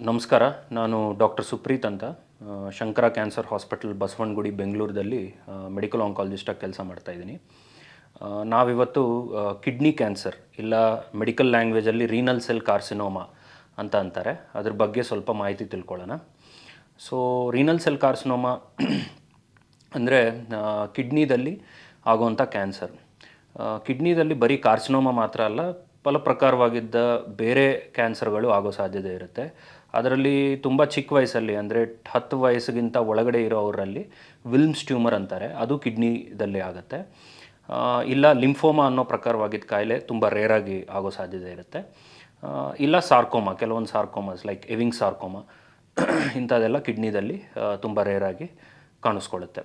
ನಮಸ್ಕಾರ. ನಾನು ಡಾಕ್ಟರ್ ಸುಪ್ರೀತ್ ಅಂತ ಶಂಕರ ಕ್ಯಾನ್ಸರ್ ಹಾಸ್ಪಿಟಲ್ ಬಸವನಗುಡಿ ಬೆಂಗಳೂರಲ್ಲಿ ಮೆಡಿಕಲ್ ಆಂಕಾಲಜಿಸ್ಟಾಗಿ ಕೆಲಸ ಮಾಡ್ತಾಯಿದ್ದೀನಿ. ನಾವಿವತ್ತು ಕಿಡ್ನಿ ಕ್ಯಾನ್ಸರ್ ಇಲ್ಲ ಮೆಡಿಕಲ್ ಲ್ಯಾಂಗ್ವೇಜಲ್ಲಿ ರೀನಲ್ ಸೆಲ್ ಕಾರ್ಸಿನೋಮಾ ಅಂತ ಅಂತಾರೆ, ಅದ್ರ ಬಗ್ಗೆ ಸ್ವಲ್ಪ ಮಾಹಿತಿ ತಿಳ್ಕೊಳ್ಳೋಣ. ಸೊ ರೀನಲ್ ಸೆಲ್ ಕಾರ್ಸಿನೋಮಾ ಅಂದರೆ ಕಿಡ್ನಿದಲ್ಲಿ ಆಗುವಂಥ ಕ್ಯಾನ್ಸರ್. ಕಿಡ್ನಿದಲ್ಲಿ ಬರೀ ಕಾರ್ಸಿನೋಮಾ ಮಾತ್ರ ಅಲ್ಲ, ಪ್ರಕಾರವಾಗಿದ್ದ ಬೇರೆ ಕ್ಯಾನ್ಸರ್ಗಳು ಆಗೋ ಸಾಧ್ಯತೆ ಇರುತ್ತೆ. ಅದರಲ್ಲಿ ತುಂಬ ಚಿಕ್ಕ ವಯಸ್ಸಲ್ಲಿ ಅಂದರೆ 10 ವಯಸ್ಸಿಗಿಂತ ಒಳಗಡೆ ಇರೋವರಲ್ಲಿ ವಿಲ್ಮ್ಸ್ ಟ್ಯೂಮರ್ ಅಂತಾರೆ, ಅದು ಕಿಡ್ನಿದಲ್ಲಿ ಆಗುತ್ತೆ. ಇಲ್ಲ ಲಿಂಫೋಮಾ ಅನ್ನೋ ಪ್ರಕಾರವಾಗಿದ್ದ ಕಾಯಿಲೆ ತುಂಬ ರೇರಾಗಿ ಆಗೋ ಸಾಧ್ಯತೆ ಇರುತ್ತೆ. ಇಲ್ಲ ಸಾರ್ಕೋಮಾ, ಕೆಲವೊಂದು ಸಾರ್ಕೋಮಾಸ್ ಲೈಕ್ ಎವಿಂಗ್ ಸಾರ್ಕೋಮಾ ಇಂಥದ್ದೆಲ್ಲ ಕಿಡ್ನಿದಲ್ಲಿ ತುಂಬ ರೇರಾಗಿ ಕಾಣಿಸ್ಕೊಳ್ಳುತ್ತೆ.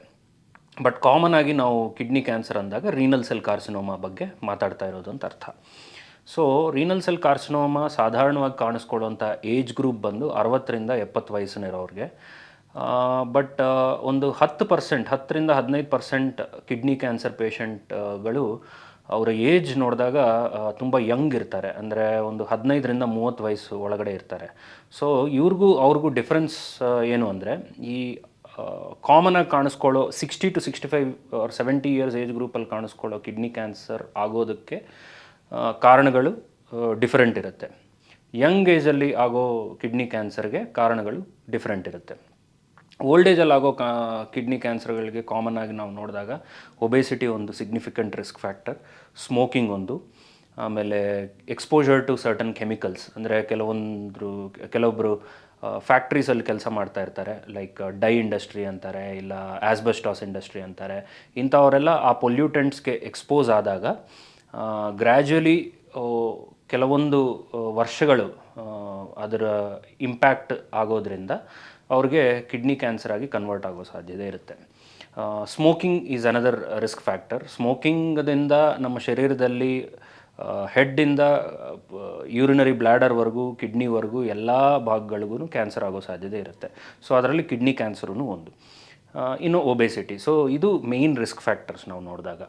ಬಟ್ ಕಾಮನ್ ಆಗಿ ನಾವು ಕಿಡ್ನಿ ಕ್ಯಾನ್ಸರ್ ಅಂದಾಗ ರೀನಲ್ ಸೆಲ್ ಕಾರ್ಸಿನೋಮಾ ಬಗ್ಗೆ ಮಾತಾಡ್ತಾ ಇರೋದು ಅಂತ ಅರ್ಥ. ಸೊ ರೀನಲ್ ಸೆಲ್ ಕಾರ್ಸಿನೋಮಾ ಸಾಧಾರಣವಾಗಿ ಕಾಣಿಸ್ಕೊಳ್ಳುವಂಥ ಏಜ್ ಗ್ರೂಪ್ ಬಂದು 60ರಿಂದ 70 ವಯಸ್ಸಿನಿರೋರಿಗೆ. ಬಟ್ ಒಂದು 10%, 10ರಿಂದ 15% ಕಿಡ್ನಿ ಕ್ಯಾನ್ಸರ್ ಪೇಷಂಟ್ಗಳು ಅವರ ಏಜ್ ನೋಡಿದಾಗ ತುಂಬ ಯಂಗ್ ಇರ್ತಾರೆ, ಅಂದರೆ ಒಂದು 15ರಿಂದ 30 ವಯಸ್ಸು ಒಳಗಡೆ ಇರ್ತಾರೆ. ಸೊ ಅವ್ರಿಗೂ ಡಿಫ್ರೆನ್ಸ್ ಏನು ಅಂದರೆ, ಈ ಕಾಮನಾಗಿ ಕಾಣಿಸ್ಕೊಳ್ಳೋ 60 to 65 ಆರ್ 70 ಇಯರ್ಸ್ ಏಜ್ ಗ್ರೂಪಲ್ಲಿ ಕಾಣಿಸ್ಕೊಳ್ಳೋ ಕಿಡ್ನಿ ಕ್ಯಾನ್ಸರ್ ಆಗೋದಕ್ಕೆ ಕಾರಣಗಳು ಡಿಫರೆಂಟ್ ಇರುತ್ತೆ. ಯಂಗ್ ಏಜಲ್ಲಿ ಆಗೋ ಕಿಡ್ನಿ ಕ್ಯಾನ್ಸರ್ಗೆ ಕಾರಣಗಳು ಡಿಫರೆಂಟ್ ಇರುತ್ತೆ. ಓಲ್ಡ್ ಏಜಲ್ಲಿ ಆಗೋ ಕಿಡ್ನಿ ಕ್ಯಾನ್ಸರ್ಗಳಿಗೆ ಕಾಮನ್ ಆಗಿ ನಾವು ನೋಡಿದಾಗ ಒಬೇಸಿಟಿ ಒಂದು ಸಿಗ್ನಿಫಿಕೆಂಟ್ ರಿಸ್ಕ್ ಫ್ಯಾಕ್ಟರ್, ಸ್ಮೋಕಿಂಗ್ ಒಂದು, ಆಮೇಲೆ ಎಕ್ಸ್ಪೋಜರ್ ಟು ಸರ್ಟನ್ ಕೆಮಿಕಲ್ಸ್, ಅಂದರೆ ಕೆಲವೊಬ್ಬರು ಫ್ಯಾಕ್ಟ್ರೀಸಲ್ಲಿ ಕೆಲಸ ಮಾಡ್ತಾ ಇರ್ತಾರೆ, ಲೈಕ್ ಡೈ ಇಂಡಸ್ಟ್ರಿ ಅಂತಾರೆ, ಇಲ್ಲ ಆಸ್ಬೆಸ್ಟಾಸ್ ಇಂಡಸ್ಟ್ರಿ ಅಂತಾರೆ. ಇಂಥವರೆಲ್ಲ ಆ ಪೊಲ್ಯೂಟೆಂಟ್ಸ್ಗೆ ಎಕ್ಸ್ಪೋಸ್ ಆದಾಗ ಗ್ರ್ಯಾಜುಯಲಿ ಕೆಲವೊಂದು ವರ್ಷಗಳು ಅದರ ಇಂಪ್ಯಾಕ್ಟ್ ಆಗೋದ್ರಿಂದ ಅವ್ರಿಗೆ ಕಿಡ್ನಿ ಕ್ಯಾನ್ಸರ್ ಆಗಿ ಕನ್ವರ್ಟ್ ಆಗೋ ಸಾಧ್ಯತೆ ಇರುತ್ತೆ. Smoking is another risk factor. ಸ್ಮೋಕಿಂಗದಿಂದ ನಮ್ಮ ಶರೀರದಲ್ಲಿ ಹೆಡ್ಡಿಂದ ಯೂರಿನರಿ ಬ್ಲ್ಯಾಡರ್ವರೆಗೂ ಕಿಡ್ನಿವರೆಗೂ ಎಲ್ಲ ಭಾಗಗಳಿಗೂ ಕ್ಯಾನ್ಸರ್ ಆಗೋ ಸಾಧ್ಯತೆ ಇರುತ್ತೆ. ಸೊ ಅದರಲ್ಲಿ ಕಿಡ್ನಿ ಕ್ಯಾನ್ಸರೂ ಒಂದು. ಇನ್ನು ಒಬೇಸಿಟಿ. ಸೊ ಇದು ಮೇಯ್ನ್ ರಿಸ್ಕ್ ಫ್ಯಾಕ್ಟರ್ಸ್ ನಾವು ನೋಡಿದಾಗ.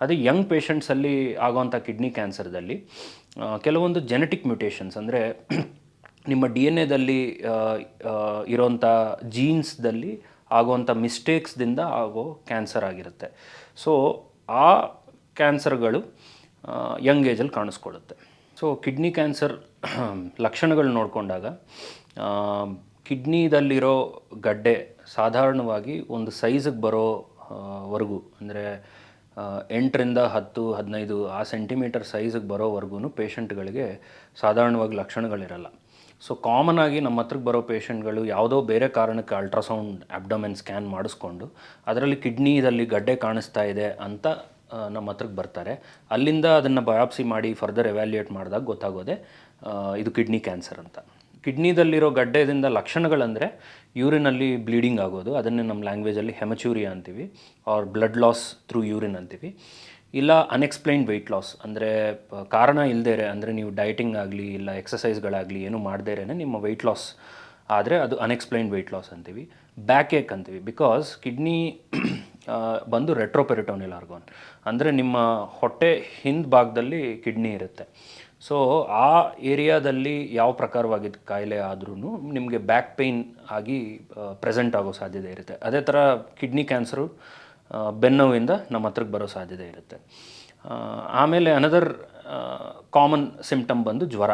ಅದೇ ಯಂಗ್ ಪೇಷಂಟ್ಸಲ್ಲಿ ಆಗೋವಂಥ ಕಿಡ್ನಿ ಕ್ಯಾನ್ಸರ್ದಲ್ಲಿ ಕೆಲವೊಂದು ಜೆನೆಟಿಕ್ ಮ್ಯೂಟೇಷನ್ಸ್, ಅಂದರೆ ನಿಮ್ಮ DNA ಇರೋಂಥ ಜೀನ್ಸ್ದಲ್ಲಿ ಆಗೋವಂಥ ಮಿಸ್ಟೇಕ್ಸ್ದಿಂದ ಆಗೋ ಕ್ಯಾನ್ಸರ್ ಆಗಿರುತ್ತೆ. ಸೊ ಆ ಕ್ಯಾನ್ಸರ್ಗಳು ಯಂಗ್ ಏಜಲ್ಲಿ ಕಾಣಿಸ್ಕೊಳ್ಳುತ್ತೆ. ಸೊ ಕಿಡ್ನಿ ಕ್ಯಾನ್ಸರ್ ಲಕ್ಷಣಗಳು ನೋಡಿಕೊಂಡಾಗ ಕಿಡ್ನಿದಲ್ಲಿರೋ ಗಡ್ಡೆ ಸಾಧಾರಣವಾಗಿ ಒಂದು ಸೈಜಿಗೆ ಬರೋವರೆಗೂ, ಅಂದರೆ 8ರಿಂದ 10, 15 ಆ ಸೆಂಟಿಮೀಟರ್ ಸೈಜಿಗೆ ಬರೋವರೆಗೂ ಪೇಷಂಟ್ಗಳಿಗೆ ಸಾಧಾರಣವಾಗಿ ಲಕ್ಷಣಗಳಿರಲ್ಲ. ಸೊ ಕಾಮನ್ ಆಗಿ ನಮ್ಮ ಹತ್ರಕ್ಕೆ ಬರೋ ಪೇಷಂಟ್ಗಳು ಯಾವುದೋ ಬೇರೆ ಕಾರಣಕ್ಕೆ ಅಲ್ಟ್ರಾಸೌಂಡ್ ಅಬ್ಡಮೆನ್ ಸ್ಕ್ಯಾನ್ ಮಾಡಿಸ್ಕೊಂಡು ಅದರಲ್ಲಿ ಕಿಡ್ನಿದಲ್ಲಿ ಗಡ್ಡೆ ಕಾಣಿಸ್ತಾ ಇದೆ ಅಂತ ನಮ್ಮ ಹತ್ರಕ್ಕೆ ಬರ್ತಾರೆ. ಅಲ್ಲಿಂದ ಅದನ್ನು ಬಯಾಪ್ಸಿ ಮಾಡಿ ಫರ್ದರ್ ಎವ್ಯಾಲ್ಯೂಯೇಟ್ ಮಾಡಿದಾಗ ಗೊತ್ತಾಗೋದೆ ಇದು ಕಿಡ್ನಿ ಕ್ಯಾನ್ಸರ್ ಅಂತ. ಕಿಡ್ನಿದಲ್ಲಿರೋ ಗಡ್ಡೆದಿಂದ ಲಕ್ಷಣಗಳಂದರೆ ಯೂರಿನಲ್ಲಿ ಬ್ಲೀಡಿಂಗ್ ಆಗೋದು, ಅದನ್ನೇ ನಮ್ಮ ಲ್ಯಾಂಗ್ವೇಜಲ್ಲಿ ಹೆಮಚೂರಿಯಾ ಅಂತೀವಿ, or blood loss through urine ಅಂತೀವಿ. ಇಲ್ಲ ಅನ್ಎಕ್ಸ್ಪ್ಲೈನ್ಡ್ ವೆಯ್ಟ್ ಲಾಸ್, ಅಂದರೆ ಕಾರಣ ಇಲ್ಲದೇ, ಅಂದರೆ ನೀವು ಡಯಟಿಂಗ್ ಆಗಲಿ ಇಲ್ಲ ಎಕ್ಸಸೈಸ್ಗಳಾಗಲಿ ಏನು ಮಾಡದೇರೇ ನಿಮ್ಮ ವೆಯ್ಟ್ ಲಾಸ್ ಆದರೆ ಅದು ಅನ್ಎಕ್ಸ್ಪ್ಲೈನ್ಡ್ ವೆಯ್ಟ್ ಲಾಸ್ ಅಂತೀವಿ. ಬ್ಯಾಕ್ ಏಕ್ ಅಂತೀವಿ, ಬಿಕಾಸ್ ಕಿಡ್ನಿ ಬಂದು ರೆಟ್ರೋಪೆರಿಟೋನಿಯಲ್ ಆರ್ಗಾನ್, ಅಂದರೆ ನಿಮ್ಮ ಹೊಟ್ಟೆ ಹಿಂದ್ ಭಾಗದಲ್ಲಿ ಕಿಡ್ನಿ ಇರುತ್ತೆ. ಸೊ ಆ ಏರಿಯಾದಲ್ಲಿ ಯಾವ ಪ್ರಕಾರವಾಗಿದ್ದ ಕಾಯಿಲೆ ಆದ್ರೂ ನಿಮಗೆ ಬ್ಯಾಕ್ ಪೇಯ್ನ್ ಆಗಿ ಪ್ರೆಸೆಂಟ್ ಆಗೋ ಸಾಧ್ಯತೆ ಇರುತ್ತೆ. ಅದೇ ಥರ ಕಿಡ್ನಿ ಕ್ಯಾನ್ಸರು ಬೆನ್ನೋವಿಂದ ನಮ್ಮ ಹತ್ರಕ್ಕೆ ಬರೋ ಸಾಧ್ಯತೆ ಇರುತ್ತೆ. ಆಮೇಲೆ ಅನದರ್ ಕಾಮನ್ ಸಿಂಪ್ಟಮ್ ಬಂದು ಜ್ವರ.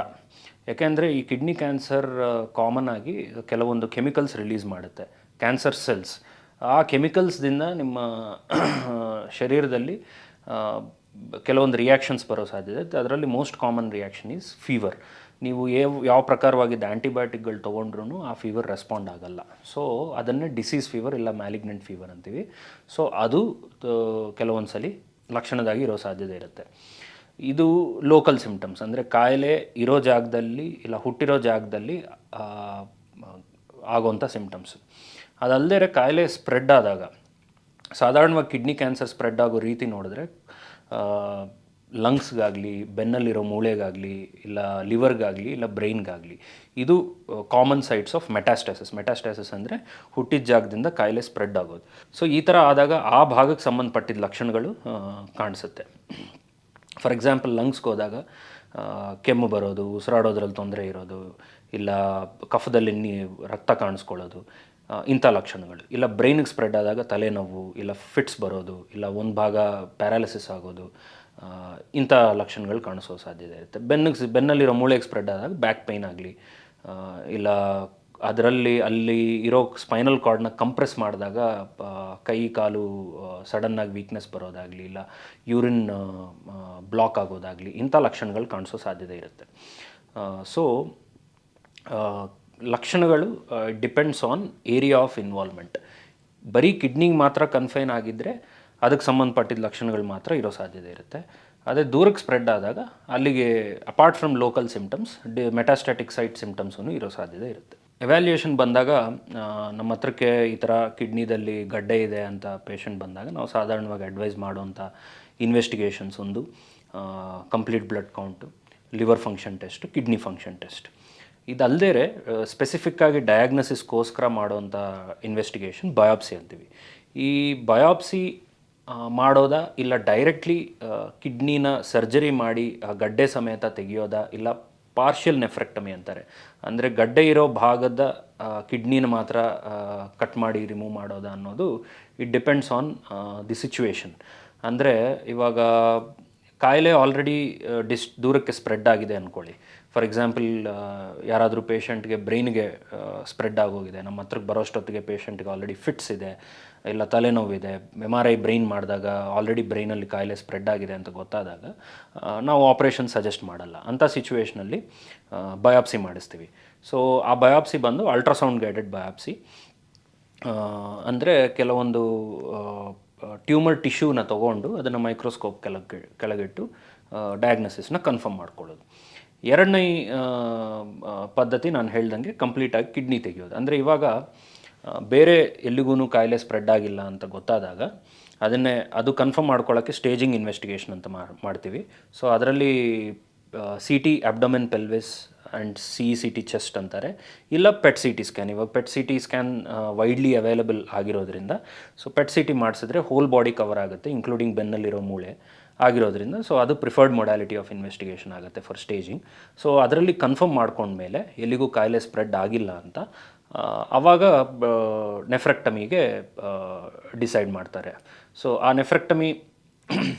ಯಾಕೆಂದರೆ ಈ ಕಿಡ್ನಿ ಕ್ಯಾನ್ಸರ್ ಕಾಮನ್ ಆಗಿ ಕೆಲವೊಂದು ಕೆಮಿಕಲ್ಸ್ ರಿಲೀಸ್ ಮಾಡುತ್ತೆ, ಕ್ಯಾನ್ಸರ್ ಸೆಲ್ಸ್. ಆ ಕೆಮಿಕಲ್ಸ್ದಿಂದ ನಿಮ್ಮ ಶರೀರದಲ್ಲಿ ಕೆಲವೊಂದು ರಿಯಾಕ್ಷನ್ಸ್ ಬರೋ ಸಾಧ್ಯತೆ. ಅದರಲ್ಲಿ most common reaction is fever. ನೀವು ಯಾವ ಪ್ರಕಾರವಾಗಿದ್ದ ಆ್ಯಂಟಿಬಯೋಟಿಕ್ಗಳು ತೊಗೊಂಡ್ರೂ ಆ ಫೀವರ್ ರೆಸ್ಪಾಂಡ್ ಆಗಲ್ಲ. ಸೊ ಅದನ್ನೇ ಡಿಸೀಸ್ ಫೀವರ್ ಇಲ್ಲ ಮ್ಯಾಲಿಗ್ನೆಂಟ್ ಫೀವರ್ ಅಂತೀವಿ. ಸೊ ಅದು ಕೆಲವೊಂದು ಸಲ ಲಕ್ಷಣದಾಗಿ ಇರೋ ಸಾಧ್ಯತೆ ಇರುತ್ತೆ. ಇದು ಲೋಕಲ್ ಸಿಂಪ್ಟಮ್ಸ್, ಅಂದರೆ ಕಾಯಿಲೆ ಇರೋ ಜಾಗದಲ್ಲಿ ಇಲ್ಲ ಹುಟ್ಟಿರೋ ಜಾಗದಲ್ಲಿ ಆಗೋವಂಥ ಸಿಂಪ್ಟಮ್ಸು. ಅದಲ್ಲದೆ ಕಾಯಿಲೆ ಸ್ಪ್ರೆಡ್ ಆದಾಗ, ಸಾಧಾರಣವಾಗಿ ಕಿಡ್ನಿ ಕ್ಯಾನ್ಸರ್ ಸ್ಪ್ರೆಡ್ ಆಗೋ ರೀತಿ ನೋಡಿದ್ರೆ ಲಂಗ್ಸ್ಗಾಗಲಿ, ಬೆನ್ನಲ್ಲಿರೋ ಮೂಳೆಗಾಗಲಿ, ಇಲ್ಲ ಲಿವರ್ಗಾಗಲಿ, ಇಲ್ಲ ಬ್ರೈನ್ಗಾಗಲಿ, ಇದು common sites of metastasis. Metastasis ಅಂದರೆ ಹುಟ್ಟಿದ ಜಾಗದಿಂದ ಕಾಯಿಲೆ ಸ್ಪ್ರೆಡ್ ಆಗೋದು. ಸೊ ಈ ಥರ ಆದಾಗ ಆ ಭಾಗಕ್ಕೆ ಸಂಬಂಧಪಟ್ಟಿದ್ದ ಲಕ್ಷಣಗಳು ಕಾಣಿಸುತ್ತೆ. ಫಾರ್ ಎಕ್ಸಾಂಪಲ್ ಲಂಗ್ಸ್ಗೆ ಹೋದಾಗ ಕೆಮ್ಮು ಬರೋದು, ಉಸಿರಾಡೋದ್ರಲ್ಲಿ ತೊಂದರೆ ಇರೋದು, ಇಲ್ಲ ಕಫದಲ್ಲಿ ರಕ್ತ ಕಾಣಿಸ್ಕೊಳ್ಳೋದು, ಇಂಥ ಲಕ್ಷಣಗಳು. ಇಲ್ಲ ಬ್ರೈನಿಗೆ ಸ್ಪ್ರೆಡ್ ಆದಾಗ ತಲೆನೋವು, ಇಲ್ಲ ಫಿಟ್ಸ್ ಬರೋದು, ಇಲ್ಲ ಒಂದು ಭಾಗ ಪ್ಯಾರಾಲಿಸಿಸ್ ಆಗೋದು, ಇಂಥ ಲಕ್ಷಣಗಳು ಕಾಣಿಸೋ ಸಾಧ್ಯತೆ ಇರುತ್ತೆ. ಬೆನ್ನಲ್ಲಿರೋ ಮೂಳೆಗೆ ಸ್ಪ್ರೆಡ್ ಆದಾಗ ಬ್ಯಾಕ್ ಪೈನ್ ಆಗಲಿ, ಇಲ್ಲ ಅದರಲ್ಲಿ ಅಲ್ಲಿ ಇರೋ ಸ್ಪೈನಲ್ ಕಾರ್ಡ್ನ ಕಂಪ್ರೆಸ್ ಮಾಡಿದಾಗ ಕೈ ಕಾಲು ಸಡನ್ನಾಗಿ ವೀಕ್ನೆಸ್ ಬರೋದಾಗಲಿ, ಇಲ್ಲ ಯೂರಿನ್ ಬ್ಲಾಕ್ ಆಗೋದಾಗಲಿ, ಇಂಥ ಲಕ್ಷಣಗಳು ಕಾಣಿಸೋ ಸಾಧ್ಯತೆ ಇರುತ್ತೆ. ಸೊ ಲಕ್ಷಣಗಳು depends on area of involvement. ಬರೀ ಕಿಡ್ನಿಗೆ ಮಾತ್ರ ಕನ್ಫೈನ್ ಆಗಿದ್ದರೆ ಅದಕ್ಕೆ ಸಂಬಂಧಪಟ್ಟಿದ್ದ ಲಕ್ಷಣಗಳು ಮಾತ್ರ ಇರೋ ಸಾಧ್ಯತೆ ಇರುತ್ತೆ. ಅದೇ ದೂರಕ್ಕೆ ಸ್ಪ್ರೆಡ್ ಆದಾಗ ಅಲ್ಲಿಗೆ apart from local symptoms metastatic site ಸಿಮ್ಟಮ್ಸೂ ಇರೋ ಸಾಧ್ಯತೆ ಇರುತ್ತೆ. ಎವ್ಯಾಲ್ಯೂಯೇಷನ್ ಬಂದಾಗ ನಮ್ಮ ಹತ್ರಕ್ಕೆ ಈ ಥರ ಕಿಡ್ನಿದಲ್ಲಿ ಗಡ್ಡೆ ಇದೆ ಅಂತ ಪೇಷಂಟ್ ಬಂದಾಗ ನಾವು ಸಾಧಾರಣವಾಗಿ ಅಡ್ವೈಸ್ ಮಾಡುವಂಥ ಇನ್ವೆಸ್ಟಿಗೇಷನ್ಸ್ ಒಂದು complete blood count, liver function test, kidney function test. ಇದಲ್ಲದೆ ಸ್ಪೆಸಿಫಿಕ್ಕಾಗಿ ಡಯಾಗ್ನೋಸಿಸ್ಗೋಸ್ಕರ ಮಾಡುವಂಥ ಇನ್ವೆಸ್ಟಿಗೇಷನ್ ಬಯಾಪ್ಸಿ ಅಂತೀವಿ. ಈ ಬಯಾಪ್ಸಿ ಮಾಡೋದಾ, ಇಲ್ಲ ಡೈರೆಕ್ಟ್ಲಿ ಕಿಡ್ನಿನ ಸರ್ಜರಿ ಮಾಡಿ ಗಡ್ಡೆ ಸಮೇತ ತೆಗೆಯೋದಾ, ಇಲ್ಲ ಪಾರ್ಷಿಯಲ್ ನೆಫ್ರೆಕ್ಟಮಿ ಅಂತಾರೆ, ಅಂದರೆ ಗಡ್ಡೆ ಇರೋ ಭಾಗದ ಕಿಡ್ನಿನ ಮಾತ್ರ ಕಟ್ ಮಾಡಿ ರಿಮೂವ್ ಮಾಡೋದಾ ಅನ್ನೋದು it depends on the situation. ಅಂದರೆ ಇವಾಗ ಕಾಯಿಲೆ ಆಲ್ರೆಡಿ ದೂರಕ್ಕೆ ಸ್ಪ್ರೆಡ್ ಆಗಿದೆ ಅಂದ್ಕೊಳ್ಳಿ. ಫಾರ್ ಎಕ್ಸಾಂಪಲ್ ಯಾರಾದರೂ ಪೇಷಂಟ್ಗೆ ಬ್ರೈನ್ಗೆ ಸ್ಪ್ರೆಡ್ ಆಗೋಗಿದೆ, ನಮ್ಮ ಹತ್ರಕ್ಕೆ ಬರೋಷ್ಟೊತ್ತಿಗೆ ಪೇಷಂಟ್ಗೆ ಆಲ್ರೆಡಿ ಫಿಟ್ಸ್ ಇದೆ, ಇಲ್ಲ ತಲೆನೋವಿದೆ, MRI ಬ್ರೈನ್ ಮಾಡಿದಾಗ ಆಲ್ರೆಡಿ ಬ್ರೈನಲ್ಲಿ ಕಾಯಿಲೆ ಸ್ಪ್ರೆಡ್ ಆಗಿದೆ ಅಂತ ಗೊತ್ತಾದಾಗ ನಾವು ಆಪ್ರೇಷನ್ ಸಜೆಸ್ಟ್ ಮಾಡಲ್ಲ. ಅಂಥ ಸಿಚುವೇಷನಲ್ಲಿ ಬಯಾಪ್ಸಿ ಮಾಡಿಸ್ತೀವಿ. ಸೊ ಆ ಬಯಾಪ್ಸಿ ಬಂದು ಅಲ್ಟ್ರಾಸೌಂಡ್ ಗೈಡೆಡ್ ಬಯಾಪ್ಸಿ. ಅಂದರೆ ಕೆಲವೊಂದು ಟ್ಯೂಮರ್ ಟಿಶ್ಯೂನ ತೊಗೊಂಡು ಅದನ್ನು ಮೈಕ್ರೋಸ್ಕೋಪ್ ಕೆಳಗಿಟ್ಟು ಡಯಾಗ್ನೋಸಿಸ್ನ ಕನ್ಫರ್ಮ್ ಮಾಡ್ಕೊಳ್ಳೋದು. ಎರಡನೇ ಪದ್ಧತಿ ನಾನು ಹೇಳ್ದಂಗೆ ಕಂಪ್ಲೀಟಾಗಿ ಕಿಡ್ನಿ ತೆಗೆಯೋದು. ಅಂದರೆ ಇವಾಗ ಬೇರೆ ಎಲ್ಲಿಗೂ ಕಾಯಿಲೆ ಸ್ಪ್ರೆಡ್ ಆಗಿಲ್ಲ ಅಂತ ಗೊತ್ತಾದಾಗ ಅದು ಕನ್ಫರ್ಮ್ ಮಾಡ್ಕೊಳ್ಳೋಕ್ಕೆ ಸ್ಟೇಜಿಂಗ್ ಇನ್ವೆಸ್ಟಿಗೇಷನ್ ಅಂತ ಮಾಡ್ತೀವಿ. ಸೊ ಅದರಲ್ಲಿ CT abdomen pelvis and CT chest ಅಂತಾರೆ, ಇಲ್ಲ PET-CT ಸ್ಕ್ಯಾನ್. ಇವಾಗ PET-CT ಸ್ಕ್ಯಾನ್ ವೈಡ್ಲಿ ಅವೈಲಬಲ್ ಆಗಿರೋದ್ರಿಂದ ಸೊ PET-CT ಮಾಡಿಸಿದ್ರೆ ಹೋಲ್ ಬಾಡಿ ಕವರ್ ಆಗುತ್ತೆ, ಇನ್ಕ್ಲೂಡಿಂಗ್ ಬೆನ್ನಲ್ಲಿರೋ ಮೂಳೆ ಆಗಿರೋದ್ರಿಂದ ಸೊ ಅದು ಪ್ರಿಫರ್ಡ್ ಮೊಡ್ಯಾಲಿಟಿ ಆಫ್ ಇನ್ವೆಸ್ಟಿಗೇಷನ್ ಆಗುತ್ತೆ ಫಾರ್ ಸ್ಟೇಜಿಂಗ್. ಸೊ ಅದರಲ್ಲಿ ಕನ್ಫರ್ಮ್ ಮಾಡ್ಕೊಂಡ್ಮೇಲೆ ಎಲ್ಲಿಗೂ ಕಾಯಿಲೆ ಸ್ಪ್ರೆಡ್ ಆಗಿಲ್ಲ ಅಂತ ಆವಾಗ ನೆಫ್ರೆಕ್ಟಮಿಗೆ ಡಿಸೈಡ್ ಮಾಡ್ತಾರೆ. ಸೊ ಆ ನೆಫ್ರೆಕ್ಟಮಿ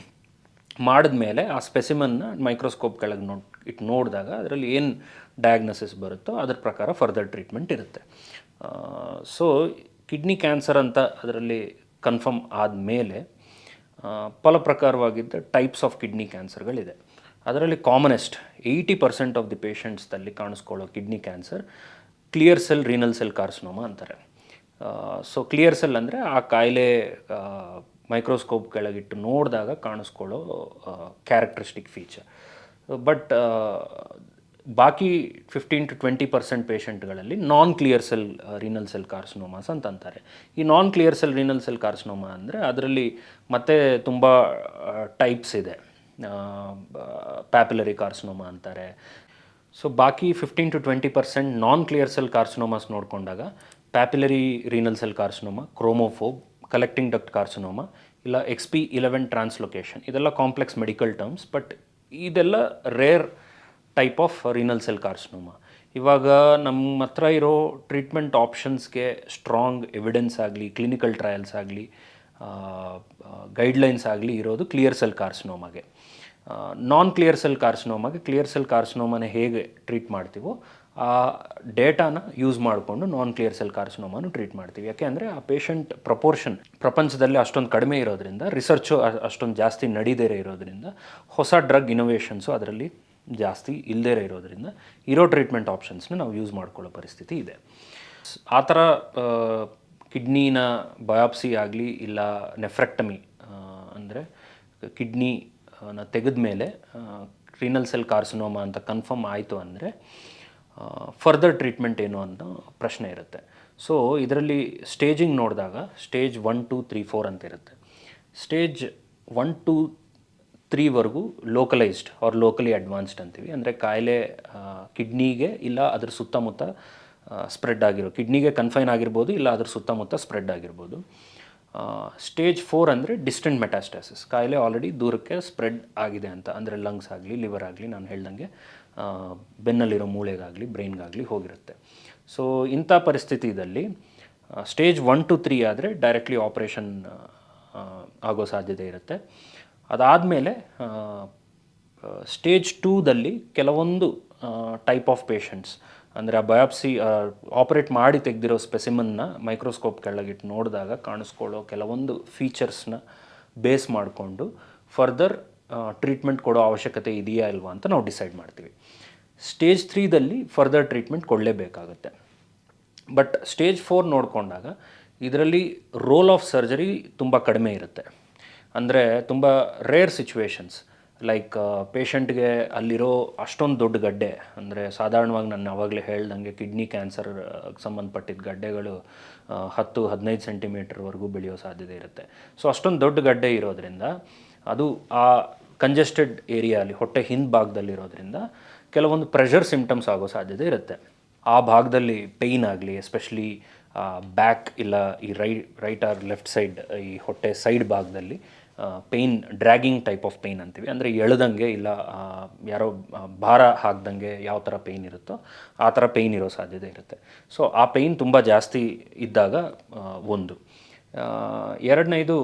ಮಾಡಿದ್ಮೇಲೆ ಆ ಸ್ಪೆಸಿಮನ್ನ ಮೈಕ್ರೋಸ್ಕೋಪ್ ಕೆಳಗೆ ನೋಡಿದಾಗ ಅದರಲ್ಲಿ ಏನು ಡಯಾಗ್ನೋಸಿಸ್ ಬರುತ್ತೋ ಅದ್ರ ಪ್ರಕಾರ ಫರ್ದರ್ ಟ್ರೀಟ್ಮೆಂಟ್ ಇರುತ್ತೆ. ಸೊ ಕಿಡ್ನಿ ಕ್ಯಾನ್ಸರ್ ಅಂತ ಅದರಲ್ಲಿ ಕನ್ಫರ್ಮ್ ಆದಮೇಲೆ ಫಲಪ್ರಕಾರವಾಗಿದ್ದ ಟೈಪ್ಸ್ ಆಫ್ ಕಿಡ್ನಿ ಕ್ಯಾನ್ಸರ್ಗಳಿದೆ. ಅದರಲ್ಲಿ ಕಾಮನೆಸ್ಟ್ 80% ಆಫ್ ದಿ ಪೇಷಂಟ್ಸಲ್ಲಿ ಕಾಣಿಸ್ಕೊಳ್ಳೋ kidney cancer clear cell renal cell carcinoma ಅಂತಾರೆ. ಸೊ ಕ್ಲಿಯರ್ ಸೆಲ್ ಅಂದರೆ ಆ ಕಾಯಿಲೆ ಮೈಕ್ರೋಸ್ಕೋಪ್ ಕೆಳಗಿಟ್ಟು ನೋಡಿದಾಗ ಕಾಣಿಸ್ಕೊಳ್ಳೋ ಕ್ಯಾರೆಕ್ಟರಿಸ್ಟಿಕ್ ಫೀಚರ್. ಬಟ್ ಬಾಕಿ 15-20% ಪೇಷಂಟ್ಗಳಲ್ಲಿ non clear cell renal cell carcinomas ಅಂತಾರೆ. ಈ non clear cell renal cell carcinoma ಅಂದರೆ ಅದರಲ್ಲಿ ಮತ್ತೆ ತುಂಬ ಟೈಪ್ಸ್ ಇದೆ. ಪ್ಯಾಪಿಲರಿ ಕಾರ್ಸಿನೋಮಾ ಅಂತಾರೆ. ಸೊ ಬಾಕಿ 15-20% ನಾನ್ ಕ್ಲಿಯರ್ ಸೆಲ್ ಕಾರ್ಸಿನೋಮಾಸ್ ನೋಡಿಕೊಂಡಾಗ papillary renal cell carcinoma, chromophobe, collecting duct carcinoma, ಇಲ್ಲ XP11 ಟ್ರಾನ್ಸ್ಲೊಕೇಶನ್, ಇದೆಲ್ಲ ಕಾಂಪ್ಲೆಕ್ಸ್ ಮೆಡಿಕಲ್ ಟರ್ಮ್ಸ್. ಬಟ್ ಇದೆಲ್ಲ rare type of renal cell carcinoma. ಇವಾಗ ನಮ್ಮ ಹತ್ರ ಇರೋ ಟ್ರೀಟ್ಮೆಂಟ್ ಆಪ್ಷನ್ಸ್ಗೆ ಸ್ಟ್ರಾಂಗ್ ಎವಿಡೆನ್ಸ್ ಆಗಲಿ, ಕ್ಲಿನಿಕಲ್ ಟ್ರಯಲ್ಸ್ ಆಗಲಿ, ಗೈಡ್ಲೈನ್ಸ್ ಆಗಲಿ ಇರೋದು ಕ್ಲಿಯರ್ ಸೆಲ್ ಕಾರ್ಸಿನೋಮಾಗೆ. ನಾನ್ ಕ್ಲಿಯರ್ ಸೆಲ್ ಕಾರ್ಸಿನೋಮಾಗೆ ಕ್ಲಿಯರ್ ಸೆಲ್ ಕಾರ್ಸಿನೋಮಾನ ಹೇಗೆ ಟ್ರೀಟ್ ಮಾಡ್ತೀವೋ ಆ ಡೇಟಾನ ಯೂಸ್ ಮಾಡಿಕೊಂಡು ನಾನ್ ಕ್ಲಿಯರ್ ಸೆಲ್ ಕಾರ್ಸಿನೋಮಾನು ಟ್ರೀಟ್ ಮಾಡ್ತೀವಿ. ಯಾಕೆ ಅಂದರೆ ಆ ಪೇಷಂಟ್ ಪ್ರಪೋರ್ಷನ್ ಪ್ರಪಂಚದಲ್ಲಿ ಅಷ್ಟೊಂದು ಕಡಿಮೆ ಇರೋದ್ರಿಂದ, ರಿಸರ್ಚು ಅಷ್ಟೊಂದು ಜಾಸ್ತಿ ನಡೀದೇ ಇರೋದ್ರಿಂದ, ಹೊಸ ಡ್ರಗ್ ಇನೋವೇಷನ್ಸು ಅದರಲ್ಲಿ ಜಾಸ್ತಿ ಇಲ್ಲದೇ ಇರೋದ್ರಿಂದ ಇರೋ ಟ್ರೀಟ್ಮೆಂಟ್ ಆಪ್ಷನ್ಸ್ನ ನಾವು ಯೂಸ್ ಮಾಡ್ಕೊಳ್ಳೋ ಪರಿಸ್ಥಿತಿ ಇದೆ. ಆ ಥರ ಕಿಡ್ನಿನ ಬಯಾಪ್ಸಿ ಆಗಲಿ ಇಲ್ಲ ನೆಫ್ರೆಕ್ಟಮಿ ಅಂದರೆ ಕಿಡ್ನಿನ ತೆಗೆದ ಮೇಲೆ ರೀನಲ್ ಸೆಲ್ ಕಾರ್ಸಿನೋಮಾ ಅಂತ ಕನ್ಫರ್ಮ್ ಆಯಿತು ಅಂದರೆ ಫರ್ದರ್ ಟ್ರೀಟ್ಮೆಂಟ್ ಏನು ಅನ್ನೋ ಪ್ರಶ್ನೆ ಇರುತ್ತೆ. ಸೊ ಇದರಲ್ಲಿ ಸ್ಟೇಜಿಂಗ್ ನೋಡಿದಾಗ ಸ್ಟೇಜ್ 1, 2, 3, 4 ಅಂತ ಇರುತ್ತೆ. ಸ್ಟೇಜ್ 1, 2, 3ವರೆಗೂ ಲೋಕಲೈಸ್ಡ್ ಆರ್ ಲೋಕಲಿ ಅಡ್ವಾನ್ಸ್ಡ್ ಅಂತೀವಿ. ಅಂದರೆ ಕಾಯಿಲೆ ಕಿಡ್ನಿಗೆ ಇಲ್ಲ ಅದ್ರ ಸುತ್ತಮುತ್ತ ಸ್ಪ್ರೆಡ್ ಆಗಿರೋ, ಕಿಡ್ನಿಗೆ ಕನ್ಫೈನ್ ಆಗಿರ್ಬೋದು, ಇಲ್ಲ ಅದ್ರ ಸುತ್ತಮುತ್ತ ಸ್ಪ್ರೆಡ್ ಆಗಿರ್ಬೋದು. ಸ್ಟೇಜ್ 4 ಅಂದರೆ ಡಿಸ್ಟೆಂಟ್ ಮೆಟಾಸ್ಟಾಸಿಸ್, ಕಾಯಿಲೆ ಆಲ್ರೆಡಿ ದೂರಕ್ಕೆ ಸ್ಪ್ರೆಡ್ ಆಗಿದೆ ಅಂತ, ಅಂದರೆ ಲಂಗ್ಸ್ ಆಗಲಿ ಲಿವರ್ ಆಗಲಿ ನಾನು ಹೇಳ್ದಂಗೆ ಬೆನ್ನಲ್ಲಿರೋ ಮೂಳೆಗಾಗಲಿ ಬ್ರೈನ್ಗಾಗಲಿ ಹೋಗಿರುತ್ತೆ. ಸೊ ಇಂಥ ಪರಿಸ್ಥಿತಿಯಲ್ಲಿ ಸ್ಟೇಜ್ 1 to 3 ಆದರೆ ಡೈರೆಕ್ಟ್ಲಿ ಆಪ್ರೇಷನ್ ಆಗೋ ಸಾಧ್ಯತೆ ಇರುತ್ತೆ. ಅದಾದಮೇಲೆ ಸ್ಟೇಜ್ 2ದಲ್ಲಿ ಕೆಲವೊಂದು ಟೈಪ್ ಆಫ್ ಪೇಷಂಟ್ಸ್, ಅಂದರೆ ಆ ಬಯಾಪ್ಸಿ ಆಪ್ರೇಟ್ ಮಾಡಿ ತೆಗೆದಿರೋ ಸ್ಪೆಸಿಮನ್ನ ಮೈಕ್ರೋಸ್ಕೋಪ್ ಕೆಳಗಿಟ್ಟು ನೋಡಿದಾಗ ಕಾಣಿಸ್ಕೊಳ್ಳೋ ಕೆಲವೊಂದು ಫೀಚರ್ಸ್ನ ಬೇಸ್ ಮಾಡಿಕೊಂಡು ಫರ್ದರ್ ಟ್ರೀಟ್ಮೆಂಟ್ ಕೊಡೋ ಅವಶ್ಯಕತೆ ಇದೆಯಾ ಇಲ್ವಾ ಅಂತ ನಾವು ಡಿಸೈಡ್ ಮಾಡ್ತೀವಿ. ಸ್ಟೇಜ್ 3ದಲ್ಲಿ ಫರ್ದರ್ ಟ್ರೀಟ್ಮೆಂಟ್ ಕೊಡಲೇಬೇಕಾಗುತ್ತೆ. ಬಟ್ ಸ್ಟೇಜ್ 4 ನೋಡಿಕೊಂಡಾಗ ಇದರಲ್ಲಿ ರೋಲ್ ಆಫ್ ಸರ್ಜರಿ ತುಂಬ ಕಡಿಮೆ ಇರುತ್ತೆ. ಅಂದರೆ ತುಂಬ ರೇರ್ ಸಿಚುವೇಶನ್ಸ್, ಲೈಕ್ ಪೇಷಂಟ್ಗೆ ಅಲ್ಲಿರೋ ಅಷ್ಟೊಂದು ದೊಡ್ಡ ಗಡ್ಡೆ, ಅಂದರೆ ಸಾಧಾರಣವಾಗಿ ನಾನು ಆವಾಗಲೇ ಹೇಳ್ದಂಗೆ ಕಿಡ್ನಿ ಕ್ಯಾನ್ಸರ್ ಸಂಬಂಧಪಟ್ಟಿದ್ದ ಗಡ್ಡೆಗಳು 10-15 ಸೆಂಟಿಮೀಟರ್ವರೆಗೂ ಬೆಳೆಯೋ ಸಾಧ್ಯತೆ ಇರುತ್ತೆ. ಸೊ ಅಷ್ಟೊಂದು ದೊಡ್ಡ ಗಡ್ಡೆ ಇರೋದ್ರಿಂದ ಅದು ಆ ಕಂಜೆಸ್ಟೆಡ್ ಏರಿಯಾಲಿ ಹೊಟ್ಟೆ ಭಾಗದಲ್ಲಿರೋದ್ರಿಂದ ಕೆಲವೊಂದು ಪ್ರೆಷರ್ ಸಿಮ್ಟಮ್ಸ್ ಆಗೋ ಸಾಧ್ಯತೆ ಇರುತ್ತೆ. ಆ ಭಾಗದಲ್ಲಿ ಪೇಯ್ನ್ ಆಗಲಿ, ಎಸ್ಪೆಷಲಿ ಬ್ಯಾಕ್ ಇಲ್ಲ ಈ ರೈಟ್ ಆರ್ ಲೆಫ್ಟ್ ಸೈಡ್, ಈ ಹೊಟ್ಟೆ ಸೈಡ್ ಭಾಗದಲ್ಲಿ pain, dragging type of pain ಅಂತೀವಿ, ಅಂದರೆ ಎಳ್ದಂಗೆ ಇಲ್ಲ ಯಾರೋ ಭಾರ ಹಾಕ್ದಂಗೆ ಯಾವ ಥರ ಪೇಯ್ನ್ ಇರುತ್ತೋ ಆ ಥರ ಪೇಯ್ನ್ ಇರೋ ಸಾಧ್ಯತೆ ಇರುತ್ತೆ. ಸೊ ಆ ಪೇಯ್ನ್ ತುಂಬ ಜಾಸ್ತಿ ಇದ್ದಾಗ ಒಂದು. ಎರಡನೇದು,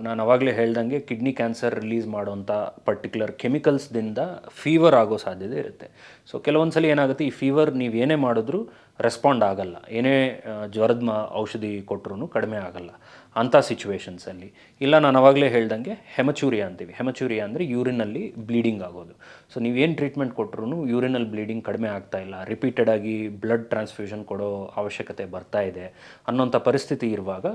ನಾನು ಆವಾಗಲೇ ಹೇಳ್ದಂಗೆ ಕಿಡ್ನಿ ಕ್ಯಾನ್ಸರ್ ರಿಲೀಸ್ ಮಾಡೋಂಥ ಪರ್ಟಿಕ್ಯುಲರ್ ಕೆಮಿಕಲ್ಸ್ದಿಂದ ಫೀವರ್ ಆಗೋ ಸಾಧ್ಯತೆ ಇರುತ್ತೆ. ಸೊ ಕೆಲವೊಂದು ಸಲ ಏನಾಗುತ್ತೆ, ಈ ಫೀವರ್ ನೀವು ಏನೇ ಮಾಡಿದ್ರೂ ರೆಸ್ಪಾಂಡ್ ಆಗಲ್ಲ, ಏನೇ ಜ್ವರದ ಔಷಧಿ ಕೊಟ್ಟರು ಕಡಿಮೆ ಆಗಲ್ಲ ಅಂಥ ಸಿಚುವೇಶನ್ಸಲ್ಲಿ. ಇಲ್ಲ, ನಾನು ಆವಾಗಲೇ ಹೇಳ್ದಂಗೆ ಹೆಮಚೂರಿಯಾ ಅಂತೀವಿ. ಹೆಮಚೂರಿಯಾ ಅಂದರೆ ಯೂರಿನಲ್ಲಿ ಬ್ಲೀಡಿಂಗ್ ಆಗೋದು. ಸೊ ನೀವೇನು ಟ್ರೀಟ್ಮೆಂಟ್ ಕೊಟ್ಟರು ಯೂರಿನಲ್ ಬ್ಲೀಡಿಂಗ್ ಕಡಿಮೆ ಆಗ್ತಾ ಇಲ್ಲ, ರಿಪೀಟೆಡಾಗಿ ಬ್ಲಡ್ ಟ್ರಾನ್ಸ್ಫ್ಯೂಷನ್ ಕೊಡೋ ಅವಶ್ಯಕತೆ ಬರ್ತಾ ಇದೆ ಅನ್ನೋಂಥ ಪರಿಸ್ಥಿತಿ ಇರುವಾಗ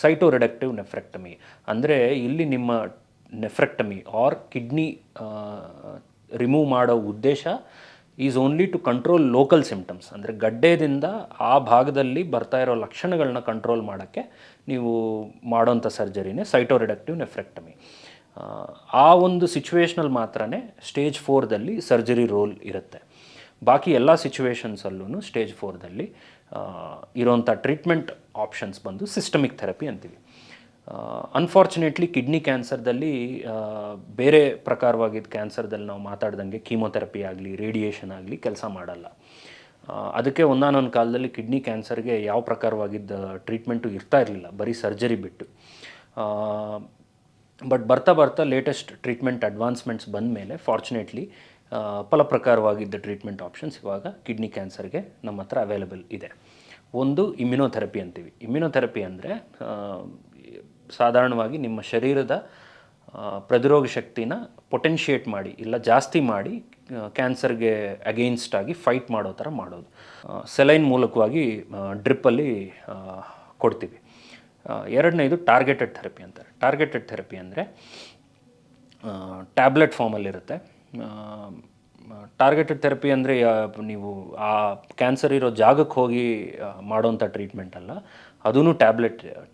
ಸೈಟೋರೆಡಕ್ಟಿವ್ ನೆಫ್ರೆಕ್ಟಮಿ, ಅಂದರೆ ಇಲ್ಲಿ ನಿಮ್ಮ ನೆಫ್ರೆಕ್ಟಮಿ ಆರ್ ಕಿಡ್ನಿ ರಿಮೂವ್ ಮಾಡೋ ಉದ್ದೇಶ is only to control local symptoms, ಅಂದರೆ ಗಡ್ಡೆದಿಂದ ಆ ಭಾಗದಲ್ಲಿ ಬರ್ತಾ ಇರೋ ಲಕ್ಷಣಗಳನ್ನ ಕಂಟ್ರೋಲ್ ಮಾಡೋಕ್ಕೆ ನೀವು ಮಾಡೋಂಥ ಸರ್ಜರಿನೇ ಸೈಟೋರೆಡಕ್ಟಿವ್ ನೆಫ್ರೆಕ್ಟಮಿ. ಆ ಒಂದು ಸಿಚುವೇಷನಲ್ಲಿ ಮಾತ್ರನೇ ಸ್ಟೇಜ್ 4ದಲ್ಲಿ ಸರ್ಜರಿ ರೋಲ್ ಇರುತ್ತೆ. ಬಾಕಿ ಎಲ್ಲ ಸಿಚುವೇಷನ್ಸಲ್ಲೂ ಸ್ಟೇಜ್ 4ದಲ್ಲಿ ಇರೋಂಥ ಟ್ರೀಟ್ಮೆಂಟ್ ಆಪ್ಷನ್ಸ್ ಬಂದು ಸಿಸ್ಟಮಿಕ್ ಥೆರಪಿ ಅಂತೀವಿ. ಅನ್ಫಾರ್ಚುನೇಟ್ಲಿ ಕಿಡ್ನಿ ಕ್ಯಾನ್ಸರ್ದಲ್ಲಿ ಬೇರೆ ಪ್ರಕಾರವಾಗಿದ್ದ ಕ್ಯಾನ್ಸರ್ದಲ್ಲಿ ನಾವು ಮಾತಾಡ್ದಂಗೆ ಕೀಮೊಥೆರಪಿ ಆಗಲಿ ರೇಡಿಯೇಷನ್ ಆಗಲಿ ಕೆಲಸ ಮಾಡಲ್ಲ. ಅದಕ್ಕೆ ಒಂದಾನೊಂದು ಕಾಲದಲ್ಲಿ ಕಿಡ್ನಿ ಕ್ಯಾನ್ಸರ್ಗೆ ಯಾವ ಪ್ರಕಾರವಾಗಿದ್ದ ಟ್ರೀಟ್ಮೆಂಟು ಇರ್ತಾ ಇರಲಿಲ್ಲ, ಬರೀ ಸರ್ಜರಿ ಬಿಟ್ಟು. ಬಟ್ ಬರ್ತಾ ಬರ್ತಾ ಲೇಟೆಸ್ಟ್ ಟ್ರೀಟ್ಮೆಂಟ್ ಅಡ್ವಾನ್ಸ್ಮೆಂಟ್ಸ್ ಬಂದ ಮೇಲೆ ಫಾರ್ಚುನೇಟ್ಲಿ ಪ್ರಕಾರವಾಗಿದ್ದ ಟ್ರೀಟ್ಮೆಂಟ್ ಆಪ್ಷನ್ಸ್ ಇವಾಗ ಕಿಡ್ನಿ ಕ್ಯಾನ್ಸರ್ಗೆ ನಮ್ಮ ಹತ್ರ ಅವೈಲಬಲ್ ಇದೆ. ಒಂದು ಇಮ್ಯುನೊಥೆರಪಿ ಅಂತೀವಿ. ಇಮ್ಯುನೊಥೆರಪಿ ಅಂದರೆ ಸಾಧಾರಣವಾಗಿ ನಿಮ್ಮ ಶರೀರದ ಪ್ರತಿರೋಧ ಶಕ್ತಿನ ಪೊಟೆನ್ಷಿಯೇಟ್ ಮಾಡಿ ಇಲ್ಲ ಜಾಸ್ತಿ ಮಾಡಿ ಕ್ಯಾನ್ಸರ್ಗೆ ಅಗೇನ್ಸ್ಟಾಗಿ ಫೈಟ್ ಮಾಡೋ ಥರ ಮಾಡೋದು. ಸೆಲೈನ್ ಮೂಲಕವಾಗಿ ಡ್ರಿಪ್ಪಲ್ಲಿ ಕೊಡ್ತೀವಿ. ಎರಡನೇದು ಟಾರ್ಗೆಟೆಡ್ ಥೆರಪಿ ಅಂತಾರೆ. ಟಾರ್ಗೆಟೆಡ್ ಥೆರಪಿ ಅಂದರೆ ಟ್ಯಾಬ್ಲೆಟ್ ಫಾರ್ಮಲ್ಲಿರುತ್ತೆ. ಟಾರ್ಗೆಟೆಡ್ ಥೆರಪಿ ಅಂದರೆ ನೀವು ಆ ಕ್ಯಾನ್ಸರ್ ಇರೋ ಜಾಗಕ್ಕೆ ಹೋಗಿ ಮಾಡೋಂಥ ಟ್ರೀಟ್ಮೆಂಟ್ ಅಲ್ಲ, ಅದೂ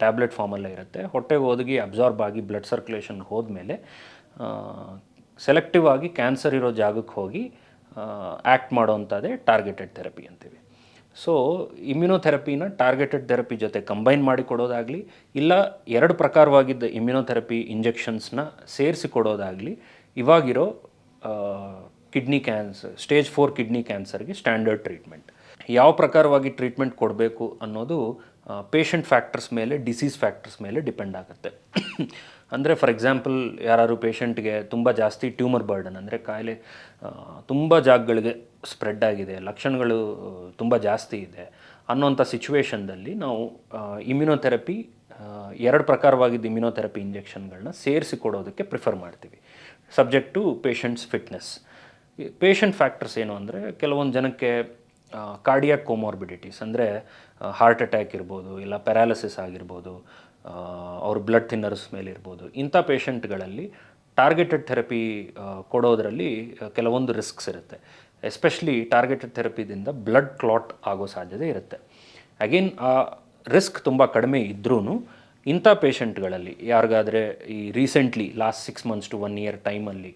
ಟ್ಯಾಬ್ಲೆಟ್ ಫಾರ್ಮಲ್ಲೇ ಇರುತ್ತೆ. ಹೊಟ್ಟೆಗೆ ಒದಗಿ ಅಬ್ಸಾರ್ಬ್ ಆಗಿ ಬ್ಲಡ್ ಸರ್ಕ್ಯುಲೇಷನ್ ಹೋದ್ಮೇಲೆ ಸೆಲೆಕ್ಟಿವ್ ಆಗಿ ಕ್ಯಾನ್ಸರ್ ಇರೋ ಜಾಗಕ್ಕೆ ಹೋಗಿ ಆ್ಯಕ್ಟ್ ಮಾಡೋವಂಥದ್ದೇ ಟಾರ್ಗೆಟೆಡ್ ಥೆರಪಿ ಅಂತೀವಿ. ಸೊ ಇಮ್ಯುನೊಥೆರಪಿನ ಟಾರ್ಗೆಟೆಡ್ ಥೆರಪಿ ಜೊತೆ ಕಂಬೈನ್ ಮಾಡಿ ಕೊಡೋದಾಗಲಿ ಇಲ್ಲ ಎರಡು ಪ್ರಕಾರವಾಗಿದ್ದ ಇಮ್ಯುನೊಥೆರಪಿ ಇಂಜೆಕ್ಷನ್ಸ್ನ ಸೇರಿಸಿ ಕೊಡೋದಾಗಲಿ ಇವಾಗಿರೋ ಕಿಡ್ನಿ ಸ್ಟೇಜ್ 4 ಕಿಡ್ನಿ ಕ್ಯಾನ್ಸರ್ಗೆ ಸ್ಟ್ಯಾಂಡರ್ಡ್ ಟ್ರೀಟ್ಮೆಂಟ್. ಯಾವ ಪ್ರಕಾರವಾಗಿ ಟ್ರೀಟ್ಮೆಂಟ್ ಕೊಡಬೇಕು ಅನ್ನೋದು ಪೇಷಂಟ್ ಫ್ಯಾಕ್ಟರ್ಸ್ ಮೇಲೆ, ಡಿಸೀಸ್ ಫ್ಯಾಕ್ಟರ್ಸ್ ಮೇಲೆ ಡಿಪೆಂಡ್ ಆಗುತ್ತೆ. ಅಂದರೆ ಫಾರ್ ಎಕ್ಸಾಂಪಲ್, ಯಾರು ಪೇಷಂಟ್ಗೆ ತುಂಬ ಜಾಸ್ತಿ ಟ್ಯೂಮರ್ ಬರ್ಡನ್, ಅಂದರೆ ಕಾಯಿಲೆ ತುಂಬ ಜಾಗಗಳಿಗೆ ಸ್ಪ್ರೆಡ್ ಆಗಿದೆ, ಲಕ್ಷಣಗಳು ತುಂಬ ಜಾಸ್ತಿ ಇದೆ ಅನ್ನೋಂಥ ಸಿಚುವೇಷನ್ದಲ್ಲಿ ನಾವು ಇಮ್ಯುನೊಥೆರಪಿ, ಎರಡು ಪ್ರಕಾರವಾಗಿದ್ದ ಇಮ್ಯುನೊಥೆರಪಿ ಇಂಜೆಕ್ಷನ್ಗಳನ್ನ ಸೇರಿಸಿ ಕೊಡೋದಕ್ಕೆ ಪ್ರಿಫರ್ ಮಾಡ್ತೀವಿ, subject to patients fitness. Patient factors ಏನು ಅಂದರೆ, ಕೆಲವೊಂದು ಜನಕ್ಕೆ ಕಾರ್ಡಿಯಾಕ್ ಕೋಮಾರ್ಬಿಡಿಟೀಸ್, ಅಂದರೆ ಹಾರ್ಟ್ ಅಟ್ಯಾಕ್ ಇರ್ಬೋದು, ಇಲ್ಲ ಪ್ಯಾರಾಲಿಸಿಸ್ ಆಗಿರ್ಬೋದು, ಅವ್ರ ಬ್ಲಡ್ ಥಿನ್ನರ್ಸ್ ಮೇಲೆ ಇರ್ಬೋದು. ಇಂಥ ಪೇಷಂಟ್ಗಳಲ್ಲಿ ಟಾರ್ಗೆಟೆಡ್ ಥೆರಪಿ ಕೊಡೋದರಲ್ಲಿ ಕೆಲವೊಂದು ರಿಸ್ಕ್ಸ್ ಇರುತ್ತೆ. ಎಸ್ಪೆಷಲಿ ಟಾರ್ಗೆಟೆಡ್ ಥೆರಪಿದಿಂದ ಬ್ಲಡ್ ಕ್ಲಾಟ್ ಆಗೋ ಸಾಧ್ಯತೆ ಇರುತ್ತೆ. ಅಗೇನ್ ಆ ರಿಸ್ಕ್ ತುಂಬ ಕಡಿಮೆ ಇದ್ರೂ ಇಂಥ ಪೇಷಂಟ್ಗಳಲ್ಲಿ ಯಾರಿಗಾದರೆ ಈ recently last 6 months to 1 year ಟೈಮಲ್ಲಿ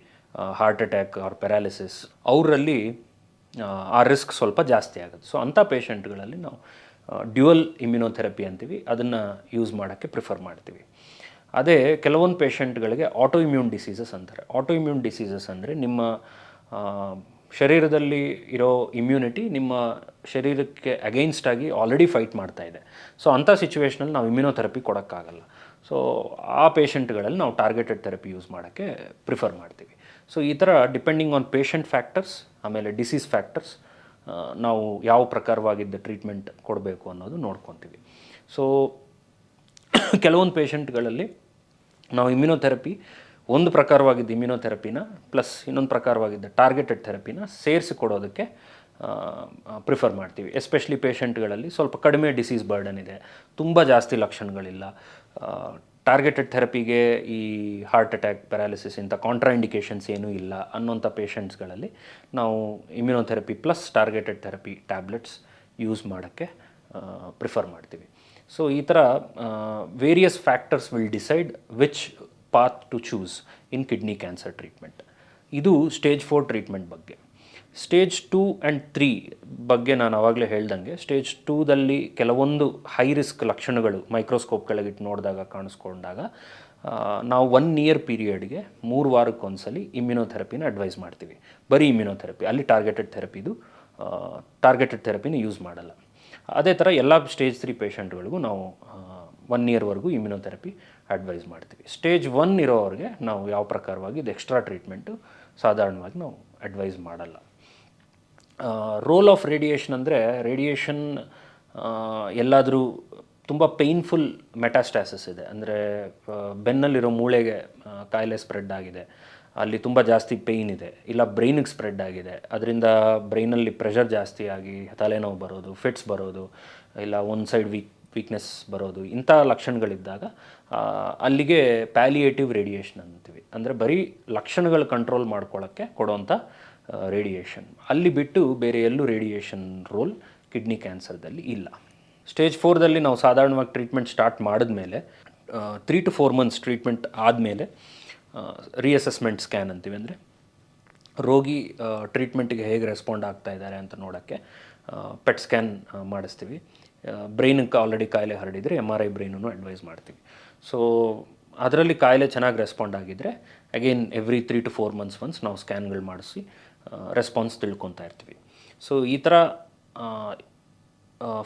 ಹಾರ್ಟ್ ಅಟ್ಯಾಕ್ ಆರ್ ಪ್ಯಾರಾಲಿಸಿಸ್, ಅವರಲ್ಲಿ ಆ ರಿಸ್ಕ್ ಸ್ವಲ್ಪ ಜಾಸ್ತಿ ಆಗುತ್ತೆ. ಸೊ ಅಂಥ ಪೇಷಂಟ್ಗಳಲ್ಲಿ ನಾವು ಡ್ಯುಯಲ್ ಇಮ್ಯುನೋಥೆರಪಿ ಅಂತೀವಿ, ಅದನ್ನು ಯೂಸ್ ಮಾಡೋಕ್ಕೆ ಪ್ರಿಫರ್ ಮಾಡ್ತೀವಿ. ಅದೇ ಕೆಲವೊಂದು ಪೇಷಂಟ್ಗಳಿಗೆ ಆಟೋ ಇಮ್ಯೂನ್ ಡಿಸೀಸಸ್ ಅಂತಾರೆ. ಆಟೋ ಇಮ್ಯೂನ್ ಡಿಸೀಸಸ್ ಅಂದರೆ ನಿಮ್ಮ ಶರೀರದಲ್ಲಿ ಇರೋ ಇಮ್ಯುನಿಟಿ ನಿಮ್ಮ ಶರೀರಕ್ಕೆ ಅಗೈನ್ಸ್ಟಾಗಿ ಆಲ್ರೆಡಿ ಫೈಟ್ ಮಾಡ್ತಾ ಇದೆ. ಸೊ ಅಂಥ ಸಿಚುವೇಷನಲ್ಲಿ ನಾವು ಇಮ್ಯುನೋಥೆರಪಿ ಕೊಡೋಕ್ಕಾಗಲ್ಲ. ಸೊ ಆ ಪೇಷಂಟ್ಗಳಲ್ಲಿ ನಾವು ಟಾರ್ಗೆಟೆಡ್ ಥೆರಪಿ ಯೂಸ್ ಮಾಡೋಕ್ಕೆ ಪ್ರಿಫರ್ ಮಾಡ್ತೀವಿ. ಸೊ ಈ ಥರ ಡಿಪೆಂಡಿಂಗ್ ಆನ್ ಪೇಷಂಟ್ ಫ್ಯಾಕ್ಟರ್ಸ್ ಆಮೇಲೆ ಡಿಸೀಸ್ ಫ್ಯಾಕ್ಟರ್ಸ್ ನಾವು ಯಾವ ಪ್ರಕಾರವಾಗಿದ್ದ ಟ್ರೀಟ್ಮೆಂಟ್ ಕೊಡಬೇಕು ಅನ್ನೋದು ನೋಡ್ಕೊತೀವಿ. ಸೊ ಕೆಲವೊಂದು ಪೇಷಂಟ್ಗಳಲ್ಲಿ ನಾವು ಇಮ್ಯುನೋಥೆರಪಿ ಒಂದು ಪ್ರಕಾರವಾಗಿದ್ದ ಇಮ್ಯುನೋಥೆರಪಿನ ಪ್ಲಸ್ ಇನ್ನೊಂದು ಪ್ರಕಾರವಾಗಿದ್ದ ಟಾರ್ಗೆಟೆಡ್ ಥೆರಪಿನ ಸೇರಿಸಿ ಕೊಡೋದಕ್ಕೆ ಪ್ರಿಫರ್ ಮಾಡ್ತೀವಿ. ಎಸ್ಪೆಷಲಿ ಪೇಷಂಟ್ಗಳಲ್ಲಿ ಸ್ವಲ್ಪ ಕಡಿಮೆ ಡಿಸೀಸ್ ಬರ್ಡನ್ ಇದೆ, ತುಂಬ ಜಾಸ್ತಿ ಲಕ್ಷಣಗಳಿಲ್ಲ, ಟಾರ್ಗೆಟೆಡ್ ಥೆರಪಿಗೆ ಈ ಹಾರ್ಟ್ ಅಟ್ಯಾಕ್, ಪ್ಯಾರಾಲಿಸಿಸ್ ಇಂಥ ಕಾಂಟ್ರಾಇಂಡಿಕೇಷನ್ಸ್ ಏನೂ ಇಲ್ಲ ಅನ್ನೋಂಥ ಪೇಷಂಟ್ಸ್ಗಳಲ್ಲಿ ನಾವು immunotherapy plus targeted therapy tablets use ಮಾಡೋಕ್ಕೆ ಪ್ರಿಫರ್ ಮಾಡ್ತೀವಿ. ಸೊ ಈ ಥರ various factors will decide which path to choose in kidney cancer treatment. ಇದು ಸ್ಟೇಜ್ 4 ಟ್ರೀಟ್ಮೆಂಟ್ ಬಗ್ಗೆ. ಸ್ಟೇಜ್ 2 ಆ್ಯಂಡ್ 3 ಬಗ್ಗೆ ನಾನು ಆವಾಗಲೇ ಹೇಳ್ದಂಗೆ, ಸ್ಟೇಜ್ 2ದಲ್ಲಿ ಕೆಲವೊಂದು ಹೈ ರಿಸ್ಕ್ ಲಕ್ಷಣಗಳು ಮೈಕ್ರೋಸ್ಕೋಪ್ ಕೆಳಗಿಟ್ಟು ನೋಡಿದಾಗ ಕಾಣಿಸ್ಕೊಂಡಾಗ ನಾವು 1 ಇಯರ್ ಪೀರಿಯಡ್ಗೆ 3 ವಾರಕ್ಕೊಂದ್ಸಲಿ ಇಮ್ಯುನೋಥೆರಪಿನ ಅಡ್ವೈಸ್ ಮಾಡ್ತೀವಿ. ಬರೀ ಇಮ್ಯುನೋಥೆರಪಿ, ಅಲ್ಲಿ ಟಾರ್ಗೆಟೆಡ್ ಥೆರಪಿನ ಯೂಸ್ ಮಾಡಲ್ಲ. ಅದೇ ಥರ ಎಲ್ಲ ಸ್ಟೇಜ್ 3 ಪೇಷಂಟ್ಗಳಿಗೂ ನಾವು 1 ಇಯರ್ವರೆಗೂ ಇಮ್ಯುನೋಥೆರಪಿ ಅಡ್ವೈಸ್ ಮಾಡ್ತೀವಿ. ಸ್ಟೇಜ್ 1 ಇರೋವ್ರಿಗೆ ನಾವು ಯಾವ ಪ್ರಕಾರವಾಗಿ ಇದು ಎಕ್ಸ್ಟ್ರಾ ಟ್ರೀಟ್ಮೆಂಟು ಸಾಧಾರಣವಾಗಿ ನಾವು ಅಡ್ವೈಸ್ ಮಾಡಲ್ಲ. ರೋಲ್ ಆಫ್ ರೇಡಿಯೇಷನ್ ಅಂದರೆ, ರೇಡಿಯೇಷನ್ ಎಲ್ಲಾದರೂ ತುಂಬ ಪೇಯ್ನ್ಫುಲ್ ಮೆಟಾಸ್ಟಾಸಿಸ್ ಇದೆ ಅಂದರೆ ಬೆನ್ನಲ್ಲಿರೋ ಮೂಳೆಗೆ ಕಾಯಿಲೆ ಸ್ಪ್ರೆಡ್ ಆಗಿದೆ, ಅಲ್ಲಿ ತುಂಬ ಜಾಸ್ತಿ ಪೇಯ್ನ್ ಇದೆ, ಇಲ್ಲ ಬ್ರೈನಿಗೆ ಸ್ಪ್ರೆಡ್ ಆಗಿದೆ, ಅದರಿಂದ ಬ್ರೈನಲ್ಲಿ ಪ್ರೆಷರ್ ಜಾಸ್ತಿ ಆಗಿ ತಲೆನೋವು ಬರೋದು, ಫಿಟ್ಸ್ ಬರೋದು, ಇಲ್ಲ ಒಂದು ಸೈಡ್ ವೀಕ್ನೆಸ್ ಬರೋದು, ಇಂಥ ಲಕ್ಷಣಗಳಿದ್ದಾಗ ಅಲ್ಲಿಗೆ ಪ್ಯಾಲಿಯೇಟಿವ್ ರೇಡಿಯೇಷನ್ ಅಂತೀವಿ. ಅಂದರೆ ಬರೀ ಲಕ್ಷಣಗಳು ಕಂಟ್ರೋಲ್ ಮಾಡ್ಕೊಳ್ಳೋಕ್ಕೆ ಕೊಡೋವಂಥ ರೇಡಿಯೇಷನ್. ಅಲ್ಲಿ ಬಿಟ್ಟು ಬೇರೆ ಎಲ್ಲೂ ರೇಡಿಯೇಷನ್ ರೋಲ್ ಕಿಡ್ನಿ ಕ್ಯಾನ್ಸರ್ದಲ್ಲಿ ಇಲ್ಲ. ಸ್ಟೇಜ್ 4ದಲ್ಲಿ ನಾವು ಸಾಧಾರಣವಾಗಿ ಟ್ರೀಟ್ಮೆಂಟ್ ಸ್ಟಾರ್ಟ್ ಮಾಡಿದ್ಮೇಲೆ 3 to 4 months ಟ್ರೀಟ್ಮೆಂಟ್ ಆದಮೇಲೆ ರಿಅಸೆಸ್ಮೆಂಟ್ ಸ್ಕ್ಯಾನ್ ಅಂತೀವಿ. ಅಂದರೆ ರೋಗಿ ಟ್ರೀಟ್ಮೆಂಟಿಗೆ ಹೇಗೆ ರೆಸ್ಪಾಂಡ್ ಆಗ್ತಾ ಇದ್ದಾರೆ ಅಂತ ನೋಡೋಕ್ಕೆ ಪೆಟ್ ಸ್ಕ್ಯಾನ್ ಮಾಡಿಸ್ತೀವಿ. ಬ್ರೈನಿಗೆ ಆಲ್ರೆಡಿ ಕಾಯಿಲೆ ಹರಡಿದರೆ MRI ಬ್ರೈನನ್ನು ಅಡ್ವೈಸ್ ಮಾಡ್ತೀವಿ. ಸೊ ಅದರಲ್ಲಿ ಕಾಯಿಲೆ ಚೆನ್ನಾಗಿ ರೆಸ್ಪಾಂಡ್ ಆಗಿದ್ದರೆ again every 3 to 4 months once ನಾವು ಸ್ಕ್ಯಾನ್ಗಳು ಮಾಡಿಸಿ ರೆಸ್ಪಾನ್ಸ್ ತಿಳ್ಕೊತಾ ಇರ್ತೀವಿ. ಸೊ ಈ ಥರ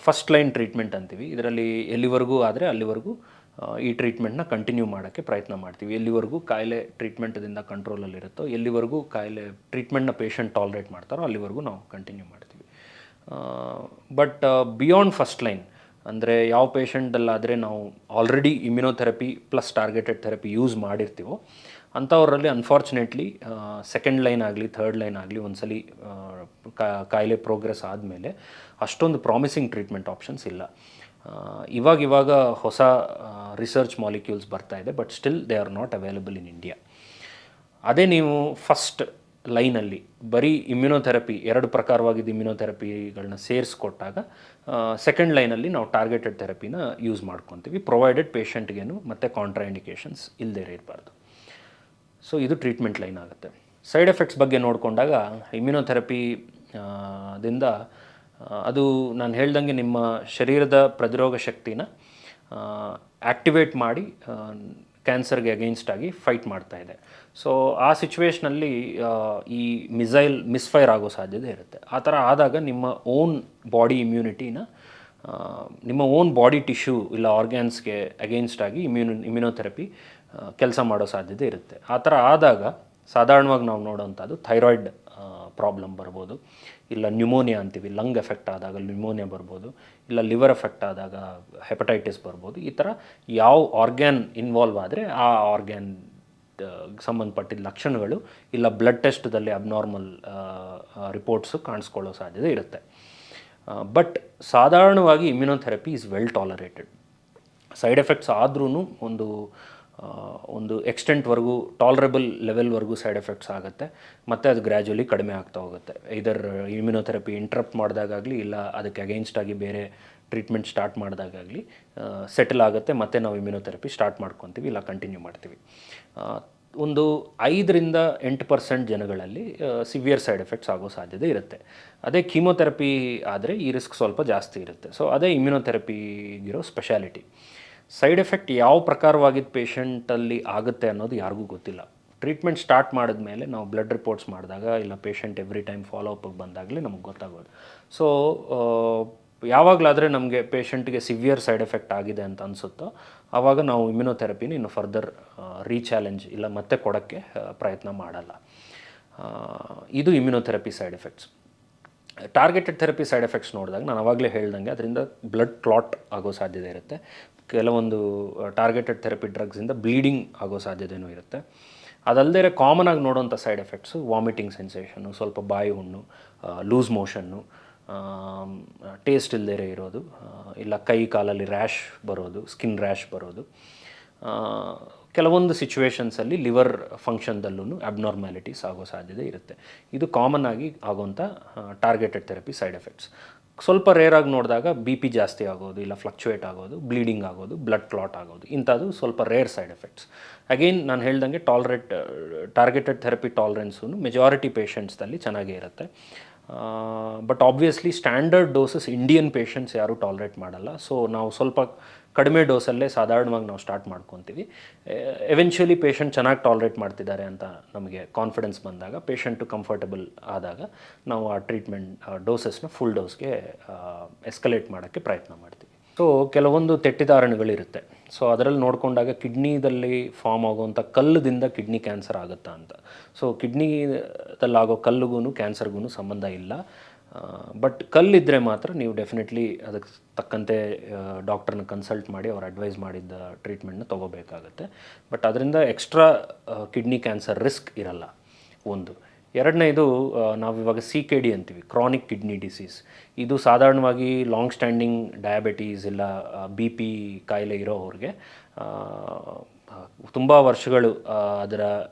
ಫಸ್ಟ್ ಲೈನ್ ಟ್ರೀಟ್ಮೆಂಟ್ ಅಂತೀವಿ. ಇದರಲ್ಲಿ ಎಲ್ಲಿವರೆಗೂ ಆದರೆ ಅಲ್ಲಿವರೆಗೂ ಈ ಟ್ರೀಟ್ಮೆಂಟ್ನ ಕಂಟಿನ್ಯೂ ಮಾಡೋಕ್ಕೆ ಪ್ರಯತ್ನ ಮಾಡ್ತೀವಿ. ಎಲ್ಲಿವರೆಗೂ ಕಾಯಿಲೆ ಟ್ರೀಟ್ಮೆಂಟ್ದಿಂದ ಕಂಟ್ರೋಲಲ್ಲಿರುತ್ತೋ, ಎಲ್ಲಿವರೆಗೂ ಕಾಯಿಲೆ ಟ್ರೀಟ್ಮೆಂಟ್ನ ಪೇಷಂಟ್ ಟಾಲರೇಟ್ ಮಾಡ್ತಾರೋ ಅಲ್ಲಿವರೆಗೂ ನಾವು ಕಂಟಿನ್ಯೂ ಮಾಡ್ತೀವಿ. ಬಟ್ ಬಿಯಾಂಡ್ ಫಸ್ಟ್ ಲೈನ್ ಅಂದರೆ ಯಾವ ಪೇಷಂಟಲ್ಲಾದರೆ ನಾವು already immunotherapy plus targeted therapy use ಮಾಡಿರ್ತೀವೋ ಅಂಥವರಲ್ಲಿ ಅನ್ಫಾರ್ಚುನೇಟ್ಲಿ ಸೆಕೆಂಡ್ ಲೈನ್ ಆಗಲಿ ಥರ್ಡ್ ಲೈನ್ ಆಗಲಿ ಒಂದ್ಸಲಿ ಕಾಯಿಲೆ ಪ್ರೋಗ್ರೆಸ್ ಆದಮೇಲೆ ಅಷ್ಟೊಂದು ಪ್ರಾಮಿಸಿಂಗ್ ಟ್ರೀಟ್ಮೆಂಟ್ ಆಪ್ಷನ್ಸ್ ಇಲ್ಲ. ಇವಾಗ ಹೊಸ ರಿಸರ್ಚ್ ಮಾಲಿಕ್ಯೂಲ್ಸ್ ಬರ್ತಾ ಇದೆ, but still they are not available in India. ಅದೇ ನೀವು ಫಸ್ಟ್ ಲೈನಲ್ಲಿ ಬರೀ ಇಮ್ಯುನೋಥೆರಪಿ 2 ಪ್ರಕಾರವಾಗಿದ್ದ ಇಮ್ಯುನೋಥೆರಪಿಗಳನ್ನ ಸೇರಿಸ್ಕೊಟ್ಟಾಗ ಸೆಕೆಂಡ್ ಲೈನಲ್ಲಿ ನಾವು ಟಾರ್ಗೆಟೆಡ್ ಥೆರಪಿನ ಯೂಸ್ ಮಾಡ್ಕೊತೀವಿ, ಪ್ರೊವೈಡೆಡ್ ಪೇಷಂಟ್ಗೇನು ಮತ್ತು ಕಾಂಟ್ರಾಇಂಡಿಕೇಷನ್ಸ್ ಇಲ್ಲದೇ ಇರಬಾರ್ದು. ಸೊ ಇದು ಟ್ರೀಟ್ಮೆಂಟ್ ಲೈನ್ ಆಗುತ್ತೆ. ಸೈಡ್ ಎಫೆಕ್ಟ್ಸ್ ಬಗ್ಗೆ ನೋಡಿಕೊಂಡಾಗ ಇಮ್ಯುನೋಥೆರಪಿ ದಿಂದ ಅದು ನಾನು ಹೇಳ್ದಂಗೆ ನಿಮ್ಮ ಶರೀರದ ಪ್ರತಿರೋಧ ಶಕ್ತಿನ ಆ್ಯಕ್ಟಿವೇಟ್ ಮಾಡಿ ಕ್ಯಾನ್ಸರ್ಗೆ ಅಗೇನ್ಸ್ಟಾಗಿ ಫೈಟ್ ಮಾಡ್ತಾ ಇದೆ. ಸೊ ಆ ಸಿಚುವೇಷ್ನಲ್ಲಿ ಈ ಮಿಸ್ಫೈರ್ ಆಗೋ ಸಾಧ್ಯತೆ ಇರುತ್ತೆ. ಆ ಥರ ಆದಾಗ ನಿಮ್ಮ ಓನ್ ಬಾಡಿ ಇಮ್ಯುನಿಟಿನ ನಿಮ್ಮ ಓನ್ ಬಾಡಿ ಟಿಶ್ಯೂ ಇಲ್ಲ ಆರ್ಗ್ಯಾನ್ಸ್ಗೆ ಅಗೇನ್ಸ್ಟಾಗಿ ಇಮ್ಯುನೋಥೆರಪಿ ಕೆಲಸ ಮಾಡೋ ಸಾಧ್ಯತೆ ಇರುತ್ತೆ. ಆ ಥರ ಆದಾಗ ಸಾಧಾರಣವಾಗಿ ನಾವು ನೋಡೋವಂಥದ್ದು ಥೈರಾಯ್ಡ್ ಪ್ರಾಬ್ಲಮ್ ಬರ್ಬೋದು, ಇಲ್ಲ ನ್ಯೂಮೋನಿಯಾ ಅಂತೀವಿ, ಲಂಗ್ ಎಫೆಕ್ಟ್ ಆದಾಗ ನ್ಯೂಮೋನಿಯಾ ಬರ್ಬೋದು, ಇಲ್ಲ ಲಿವರ್ ಎಫೆಕ್ಟ್ ಆದಾಗ ಹೆಪಟೈಟಿಸ್ ಬರ್ಬೋದು. ಈ ಥರ ಯಾವ ಆರ್ಗ್ಯಾನ್ ಇನ್ವಾಲ್ವ್ ಆದರೆ ಆ ಆರ್ಗ್ಯಾನ್ ಸಂಬಂಧಪಟ್ಟಿದ್ದ ಲಕ್ಷಣಗಳು ಇಲ್ಲ ಬ್ಲಡ್ ಟೆಸ್ಟ್ದಲ್ಲಿ ಅಬ್ನಾರ್ಮಲ್ ರಿಪೋರ್ಟ್ಸು ಕಾಣಿಸ್ಕೊಳ್ಳೋ ಸಾಧ್ಯತೆ ಇರುತ್ತೆ. ಬಟ್ ಸಾಧಾರಣವಾಗಿ immunotherapy is well tolerated. Side effects ಆದ್ರೂ ಒಂದು ಎಕ್ಸ್ಟೆಂಟ್ವರೆಗೂ ಟಾಲರಬಲ್ ಲೆವೆಲ್ವರೆಗೂ ಸೈಡ್ ಎಫೆಕ್ಟ್ಸ್ ಆಗುತ್ತೆ, ಮತ್ತು ಅದು ಗ್ರ್ಯಾಜುವಲಿ ಕಡಿಮೆ ಆಗ್ತಾ ಹೋಗುತ್ತೆ. ಇದರ್ ಇಮ್ಯುನೋಥೆರಪಿ ಇಂಟ್ರಪ್ಟ್ ಮಾಡಿದಾಗಲಿ ಇಲ್ಲ ಅದಕ್ಕೆ ಅಗೇನ್ಸ್ಟಾಗಿ ಬೇರೆ ಟ್ರೀಟ್ಮೆಂಟ್ ಸ್ಟಾರ್ಟ್ ಮಾಡಿದಾಗಲಿ ಸೆಟಲ್ ಆಗುತ್ತೆ, ಮತ್ತು ನಾವು ಇಮ್ಯುನೋಥೆರಪಿ ಸ್ಟಾರ್ಟ್ ಮಾಡ್ಕೊತೀವಿ ಇಲ್ಲ ಕಂಟಿನ್ಯೂ ಮಾಡ್ತೀವಿ. ಒಂದು 5-8% ಜನಗಳಲ್ಲಿ ಸಿವಿಯರ್ ಸೈಡ್ ಎಫೆಕ್ಟ್ಸ್ ಆಗೋ ಸಾಧ್ಯತೆ ಇರುತ್ತೆ. ಅದೇ ಕೀಮೋಥೆರಪಿ ಆದರೆ ಈ ರಿಸ್ಕ್ ಸ್ವಲ್ಪ ಜಾಸ್ತಿ ಇರುತ್ತೆ. ಸೊ ಅದೇ ಇಮ್ಯುನೊಥೆರಪಿಗಿರೋ ಸ್ಪೆಷಾಲಿಟಿ. ಸೈಡ್ ಎಫೆಕ್ಟ್ ಯಾವ ಪ್ರಕಾರವಾಗಿದ್ದ ಪೇಷಂಟಲ್ಲಿ ಆಗುತ್ತೆ ಅನ್ನೋದು ಯಾರಿಗೂ ಗೊತ್ತಿಲ್ಲ. ಟ್ರೀಟ್ಮೆಂಟ್ ಸ್ಟಾರ್ಟ್ ಮಾಡಿದ್ಮೇಲೆ ನಾವು ಬ್ಲಡ್ ರಿಪೋರ್ಟ್ಸ್ ಮಾಡಿದಾಗ ಇಲ್ಲ ಪೇಷಂಟ್ ಎವ್ರಿ ಟೈಮ್ ಫಾಲೋ ಅಪ್ಪಿಗೆ ಬಂದಾಗಲೇ ನಮಗೆ ಗೊತ್ತಾಗೋದು. ಸೊ ಯಾವಾಗಲಾದರೆ ನಮಗೆ ಪೇಷಂಟ್ಗೆ ಸಿವಿಯರ್ ಸೈಡ್ ಎಫೆಕ್ಟ್ ಆಗಿದೆ ಅಂತ ಅನಿಸುತ್ತೋ ಆವಾಗ ನಾವು ಇಮ್ಯುನೊಥೆರಪಿನ ಇನ್ನು ಫರ್ದರ್ ರೀಚಾಲೆಂಜ್ ಇಲ್ಲ ಮತ್ತೆ ಕೊಡೋಕ್ಕೆ ಪ್ರಯತ್ನ ಮಾಡಲ್ಲ. ಇದು immunotherapy side effects. Targeted therapy side effects ನೋಡಿದಾಗ ನಾನು ಆವಾಗಲೇ ಹೇಳ್ದಂಗೆ ಅದರಿಂದ ಬ್ಲಡ್ ಕ್ಲಾಟ್ ಆಗೋ ಸಾಧ್ಯತೆ ಇರುತ್ತೆ. ಕೆಲವೊಂದು ಟಾರ್ಗೆಟೆಡ್ ಥೆರಪಿ ಡ್ರಗ್ಸಿಂದ ಬ್ಲೀಡಿಂಗ್ ಆಗೋ ಸಾಧ್ಯತೆಯೂ ಇರುತ್ತೆ. ಅದಲ್ಲದೆ ಕಾಮನಾಗಿ ನೋಡೋಂಥ ಸೈಡ್ ಎಫೆಕ್ಟ್ಸು ವಾಮಿಟಿಂಗ್ ಸೆನ್ಸೇಷನ್ನು, ಸ್ವಲ್ಪ ಬಾಯಿ ಹುಣ್ಣು, ಲೂಸ್ ಮೋಷನ್ನು, ಟೇಸ್ಟ್ ಇಲ್ಲದೇ ಇರೋದು, ಇಲ್ಲ ಕೈ ಕಾಲಲ್ಲಿ ರ್ಯಾಶ್ ಬರೋದು, ಸ್ಕಿನ್ ರ್ಯಾಶ್ ಬರೋದು, ಕೆಲವೊಂದು ಸಿಚುವೇಷನ್ಸಲ್ಲಿ ಲಿವರ್ ಫಂಕ್ಷನ್ದಲ್ಲೂ ಅಬ್ನಾರ್ಮ್ಯಾಲಿಟೀಸ್ ಆಗೋ ಸಾಧ್ಯತೆ ಇರುತ್ತೆ. ಇದು ಕಾಮನ್ ಆಗಿ ಆಗೋಂಥ ಟಾರ್ಗೆಟೆಡ್ ಥೆರಪಿ ಸೈಡ್ ಎಫೆಕ್ಟ್ಸ್. ಸ್ವಲ್ಪ ರೇರಾಗಿ ನೋಡಿದಾಗ ಬಿ ಪಿ ಜಾಸ್ತಿ ಆಗೋದು, ಇಲ್ಲ ಫ್ಲಕ್ಚುಯೇಟ್ ಆಗೋದು, ಬ್ಲೀಡಿಂಗ್ ಆಗೋದು, ಬ್ಲಡ್ ಕ್ಲಾಟ್ ಆಗೋದು, ಇಂಥದ್ದು ಸ್ವಲ್ಪ ರೇರ್ ಸೈಡ್ ಎಫೆಕ್ಟ್ಸ್. ಅಗೇನ್ ನಾನು ಹೇಳ್ದಂಗೆ ಟಾರ್ಗೆಟೆಡ್ ಥೆರಪಿ ಟಾಲರೆನ್ಸು ಮೆಜಾರಿಟಿ ಪೇಷಂಟ್ಸ್ದಲ್ಲಿ ಚೆನ್ನಾಗೇ ಇರುತ್ತೆ. But obviously standard doses Indian patients ಯಾರೂ ಟಾಲರೇಟ್ ಮಾಡಲ್ಲ. ಸೊ ನಾವು ಸ್ವಲ್ಪ ಕಡಿಮೆ ಡೋಸಲ್ಲೇ ಸಾಧಾರಣವಾಗಿ ನಾವು ಸ್ಟಾರ್ಟ್ ಮಾಡ್ಕೊತೀವಿ. ಎವೆನ್ಚುಯಲಿ ಪೇಷಂಟ್ ಚೆನ್ನಾಗಿ ಟಾಲರೇಟ್ ಮಾಡ್ತಿದ್ದಾರೆ ಅಂತ ನಮಗೆ ಕಾನ್ಫಿಡೆನ್ಸ್ ಬಂದಾಗ, ಪೇಷಂಟು ಕಂಫರ್ಟಬಲ್ ಆದಾಗ ನಾವು ಆ ಟ್ರೀಟ್ಮೆಂಟ್ ಡೋಸಸ್ನ ಫುಲ್ ಡೋಸ್ಗೆ ಎಸ್ಕಲೇಟ್ ಮಾಡೋಕ್ಕೆ ಪ್ರಯತ್ನ ಮಾಡ್ತೀವಿ. ಸೊ ಕೆಲವೊಂದು ತೆಟ್ಟಿದಾರಣೆಗಳಿರುತ್ತೆ. ಸೊ ಅದರಲ್ಲಿ ನೋಡಿಕೊಂಡಾಗ ಕಿಡ್ನಿದಲ್ಲಿ ಫಾರ್ಮ್ ಆಗುವಂಥ ಕಲ್ಲದಿಂದ ಕಿಡ್ನಿ ಕ್ಯಾನ್ಸರ್ ಆಗುತ್ತಾ ಅಂತ. ಸೊ ಕಿಡ್ನಿದಲ್ಲಾಗೋ ಕಲ್ಲಿಗೂ ಕ್ಯಾನ್ಸರ್ಗೂ ಸಂಬಂಧ ಇಲ್ಲ. ಬಟ್ ಕಲ್ಲಿದ್ದರೆ ಮಾತ್ರ ನೀವು ಡೆಫಿನೆಟ್ಲಿ ಅದಕ್ಕೆ ತಕ್ಕಂತೆ ಡಾಕ್ಟ್ರನ್ನ ಕನ್ಸಲ್ಟ್ ಮಾಡಿ ಅವ್ರು ಅಡ್ವೈಸ್ ಮಾಡಿದ್ದ ಟ್ರೀಟ್ಮೆಂಟ್ನ ತೊಗೋಬೇಕಾಗತ್ತೆ. ಬಟ್ ಅದರಿಂದ ಎಕ್ಸ್ಟ್ರಾ ಕಿಡ್ನಿ ಕ್ಯಾನ್ಸರ್ ರಿಸ್ಕ್ ಇರಲ್ಲ. ಒಂದು. ಎರಡನೇದು ನಾವಿವಾಗ CKD ಅಂತೀವಿ, ಕ್ರಾನಿಕ್ ಕಿಡ್ನಿ ಡಿಸೀಸ್. ಇದು ಸಾಧಾರಣವಾಗಿ ಲಾಂಗ್ ಸ್ಟ್ಯಾಂಡಿಂಗ್ ಡಯಾಬಿಟೀಸ್ ಇಲ್ಲ BP ಕಾಯಿಲೆ ಇರೋವ್ರಿಗೆ ತುಂಬ ವರ್ಷಗಳು ಅದರ